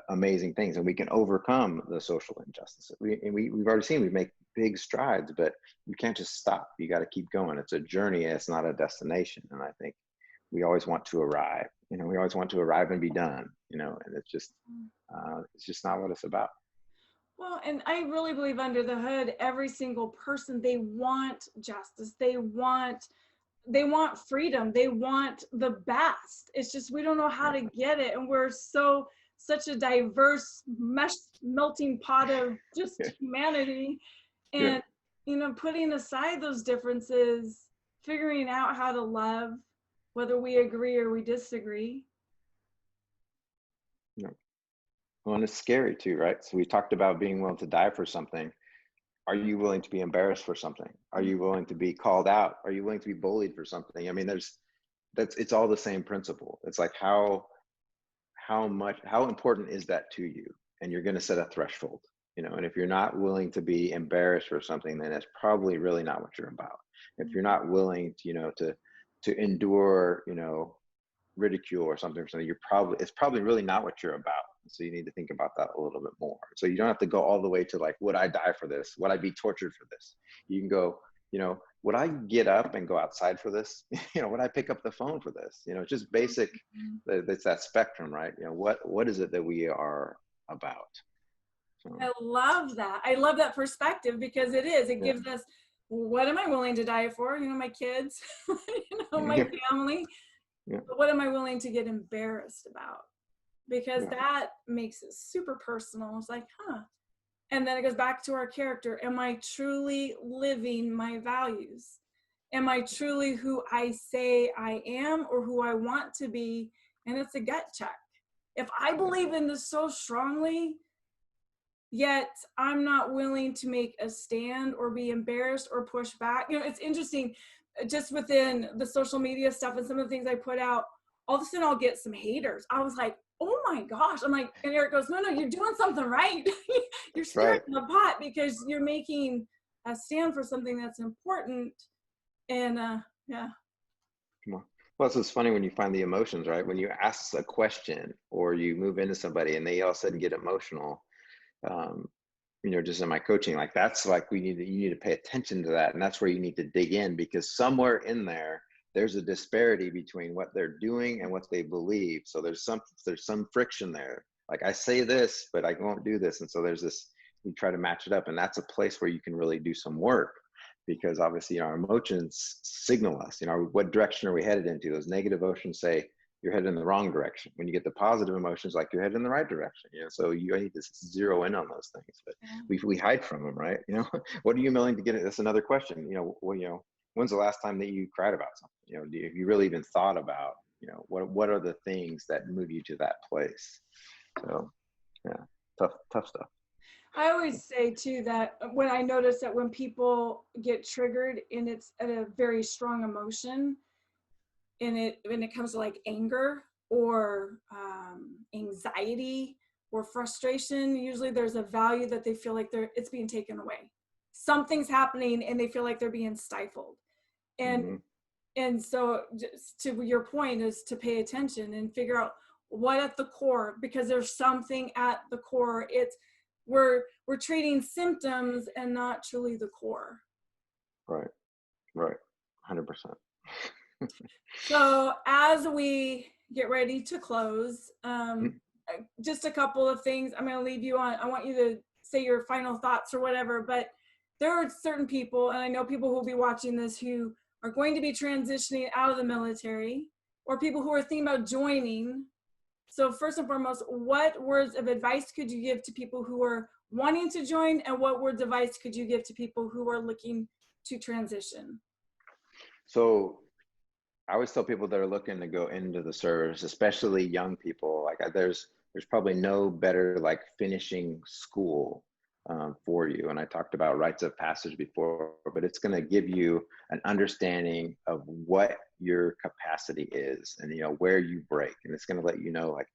amazing things, and we can overcome the social injustice. We've already seen we make big strides, but you can't just stop. You got to keep going. It's a journey. It's not a destination. And I think we always want to arrive, you know, we always want to arrive and be done, you know, and it's just not what it's about. Well, and I really believe under the hood, every single person, they want justice. They want freedom. They want the best. It's just, we don't know how to get it. And we're such a diverse melting pot of just humanity. And, you know, putting aside those differences, figuring out how to love, whether we agree or we disagree. Yeah. Well, and it's scary too, right? So we talked about being willing to die for something. Are you willing to be embarrassed for something? Are you willing to be called out? Are you willing to be bullied for something? I mean, it's all the same principle. It's like, how important is that to you? And you're going to set a threshold, you know, and if you're not willing to be embarrassed for something, then it's probably really not what you're about. If you're not willing to, you know, to endure, you know, ridicule or something, it's probably really not what you're about. So you need to think about that a little bit more. So you don't have to go all the way to like, would I die for this? Would I be tortured for this? You can go, you know, would I get up and go outside for this? You know, would I pick up the phone for this? You know, just basic, it's that spectrum, right? You know, what is it that we are about? So, I love that. I love that perspective, because it gives us, what am I willing to die for? You know, my kids, you know, my family. But what am I willing to get embarrassed about? Because that makes it super personal. It's like, and then it goes back to our character. Am I truly living my values? Am I truly who I say I am, or who I want to be? And it's a gut check. If I believe in this so strongly, yet I'm not willing to make a stand or be embarrassed or push back. You know, it's interesting, just within the social media stuff and some of the things I put out, all of a sudden I'll get some haters. I was like, oh my gosh. I'm like, and Eric goes, no, you're doing something right. You're stirring the pot, because you're making a stand for something that's important. And yeah. Come on. Well, it's funny when you find the emotions, right? When you ask a question or you move into somebody and they all of a sudden get emotional, you know, just in my coaching, like that's like, you need to pay attention to that. And that's where you need to dig in, because somewhere in there's a disparity between what they're doing and what they believe. So there's some friction there. Like, I say this, but I won't do this. And so there's this, you try to match it up. And that's a place where you can really do some work, because obviously, you know, our emotions signal us, you know, what direction are we headed into? Those negative emotions say you're headed in the wrong direction. When you get the positive emotions, like, you're headed in the right direction, you know. So you need to zero in on those things, but we hide from them, right? You know, what are you willing to get? That's another question. You know, well, you know, when's the last time that you cried about something? You know, have you really even thought about, you know, what are the things that move you to that place? So Yeah, tough stuff. I always say too that when I notice that when people get triggered and it's a very strong emotion, and when it comes to like anger or anxiety or frustration, usually there's a value that they feel like it's being taken away. Something's happening and they feel like they're being stifled. And Mm-hmm. and so just to your point is to pay attention and figure out what at the core, because there's something at the core. It's we're treating symptoms and not truly the core. Right. 100%. So as we get ready to close, Mhm. just a couple of things. I'm going to leave you on. I want you to say your final thoughts or whatever, but there are certain people, and I know people who will be watching this who are going to be transitioning out of the military, or people who are thinking about joining. So first and foremost, what words of advice could you give to people who are wanting to join, and what words of advice could you give to people who are looking to transition? So I always tell people that are looking to go into the service, especially young people, like there's probably no better like finishing school for you. And I talked about rites of passage before, but it's going to give you an understanding of what your capacity is and, you know, where you break. And it's going to let you know, like,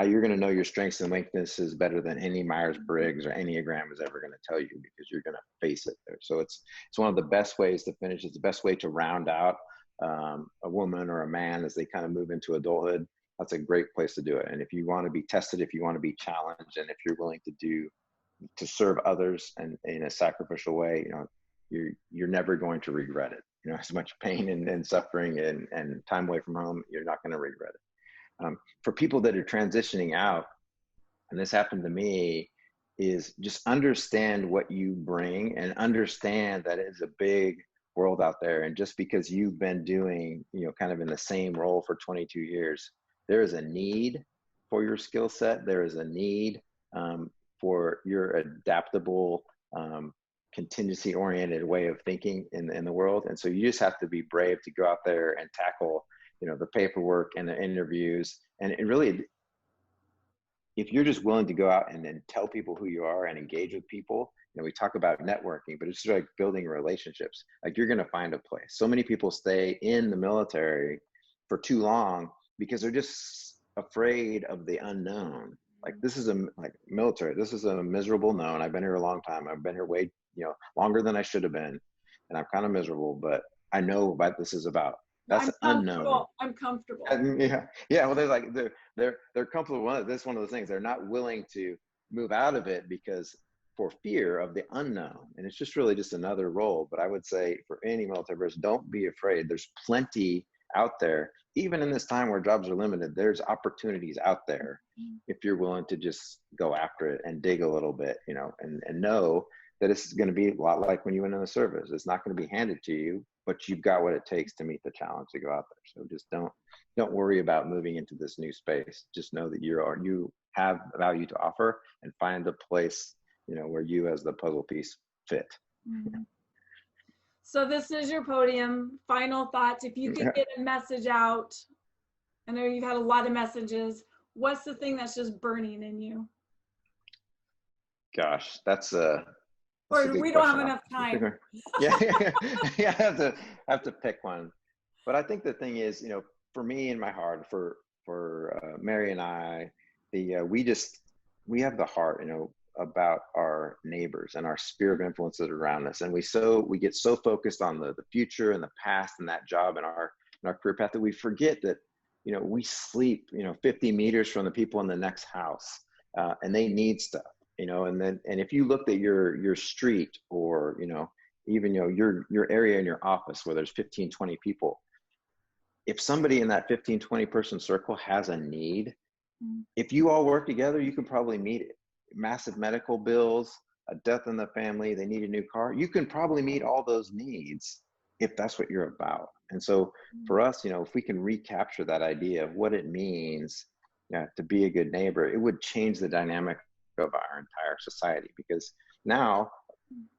you're going to know your strengths and weaknesses better than any Myers-Briggs or Enneagram is ever going to tell you, because you're going to face it there. So it's one of the best ways to finish. It's the best way to round out a woman or a man as they kind of move into adulthood. That's a great place to do it. And if you want to be tested, if you want to be challenged, and if you're willing to serve others and in a sacrificial way, you know, you're never going to regret it. You know, as much pain and suffering and time away from home, you're not going to regret it. For people that are transitioning out, and this happened to me, is just understand what you bring and understand that it's a big world out there. And just because you've been doing, you know, kind of in the same role for 22 years, there is a need for your skill set. There is a need for your adaptable, contingency oriented way of thinking in the world. And so you just have to be brave to go out there and tackle, you know, the paperwork and the interviews. And it really, if you're just willing to go out and then tell people who you are and engage with people, you know, we talk about networking, but it's just like building relationships. Like, you're going to find a place. So many people stay in the military for too long because they're just afraid of the unknown. Like, this is military. This is a miserable known. I've been here a long time. I've been here way, you know, longer than I should have been. And I'm kind of miserable, but I know what this is about. That's unknown. I'm comfortable. Yeah. Well, they're comfortable. That's one of those things. They're not willing to move out of it because for fear of the unknown. And it's just really just another role. But I would say for any military person, don't be afraid. There's plenty out there. Even in this time where jobs are limited, there's opportunities out there if you're willing to just go after it and dig a little bit, you know, and know that it's going to be a lot like when you went in the service. It's not going to be handed to you, but you've got what it takes to meet the challenge to go out there. So just don't worry about moving into this new space. Just know that you have value to offer, and find a place, you know, where you as the puzzle piece fit. Mm-hmm. So this is your podium. Final thoughts. If you could get a message out, I know you've had a lot of messages. What's the thing that's just burning in you? Gosh, that's or we don't have enough time. Yeah, I have to pick one. But I think the thing is, you know, for me in my heart, for Mary and I, we have the heart, you know, about our neighbors and our sphere of influences around us, and we get so focused on the future and the past and that job and our career path that we forget that, you know, we sleep, you know, 50 meters from the people in the next house, and they need stuff. You know, and if you looked at your street, or, you know, even, you know, your area in your office where there's 15, 20 people, if somebody in that 15, 20 person circle has a need, if you all work together, you can probably meet it. Massive medical bills, a death in the family, they need a new car. You can probably meet all those needs if that's what you're about. And so for us, you know, if we can recapture that idea of what it means, to be a good neighbor, it would change the dynamic of our entire society. Because now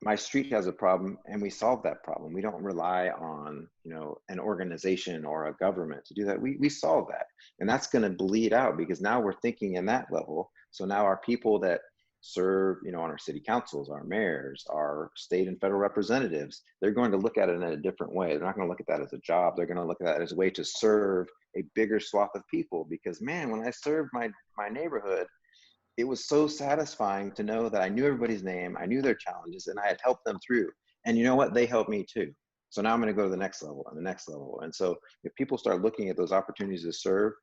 my street has a problem and we solve that problem. We don't rely on, you know, an organization or a government to do that. We solve that, and that's going to bleed out, because now we're thinking in that level. So now our people that serve, on our city councils, our mayors, our state and federal representatives, they're going to look at it in a different way. They're not going to look at that as a job. They're going to look at that as a way to serve a bigger swath of people. Because man, when I served my neighborhood, it was so satisfying to know that I knew everybody's name, I knew their challenges, and I had helped them through. And you know what? They helped me too. So now I'm going to go to the next level and the next level. And so if people start looking at those opportunities to serve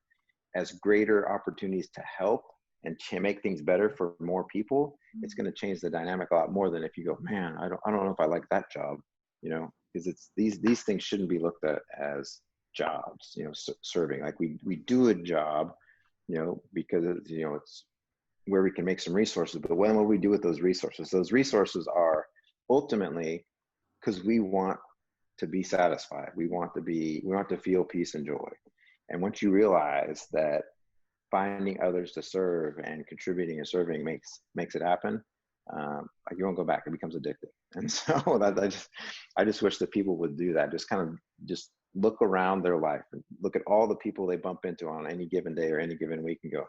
as greater opportunities to help and to make things better for more people, it's going to change the dynamic a lot more than if you go, man, I don't know if I like that job, because it's these things shouldn't be looked at as jobs, serving. Like we do a job, because it's where we can make some resources, but what will we do with those resources? Those resources are ultimately because we want to be satisfied. We want to feel peace and joy. And once you realize that finding others to serve and contributing and serving makes it happen, you won't go back. It becomes addictive. And so I just wish that people would do that. Just look around their life and look at all the people they bump into on any given day or any given week and go,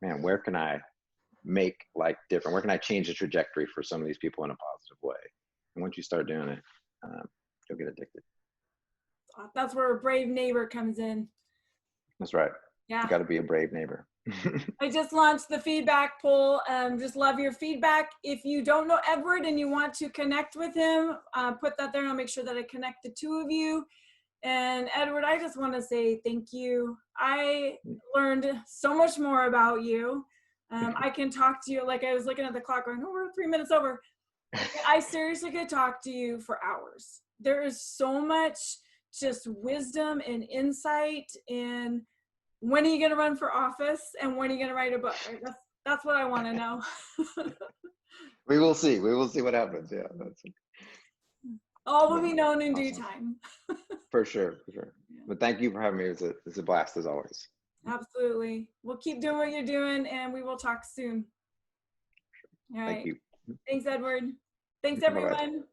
man, where can I make life different? Where can I change the trajectory for some of these people in a positive way? And once you start doing it, you'll get addicted. That's where a brave neighbor comes in. That's right. Yeah. You got to be a brave neighbor. I just launched the feedback poll. Just love your feedback. If you don't know Edward and you want to connect with him, put that there and I'll make sure that I connect the two of you. And Edward, I just want to say thank you. I learned so much more about you. I can talk to you, like I was looking at the clock going, we're 3 minutes over. I seriously could talk to you for hours. There is so much just wisdom and insight in when are you going to run for office and when are you going to write a book? Right? That's what I want to know. We will see. We will see what happens. Yeah. All will be known in due time. For sure. Yeah. But thank you for having me. It's a blast as always. Absolutely. We'll keep doing what you're doing and we will talk soon. All right. Thank you. Thanks, Edward. Thanks, Bye-bye. everyone.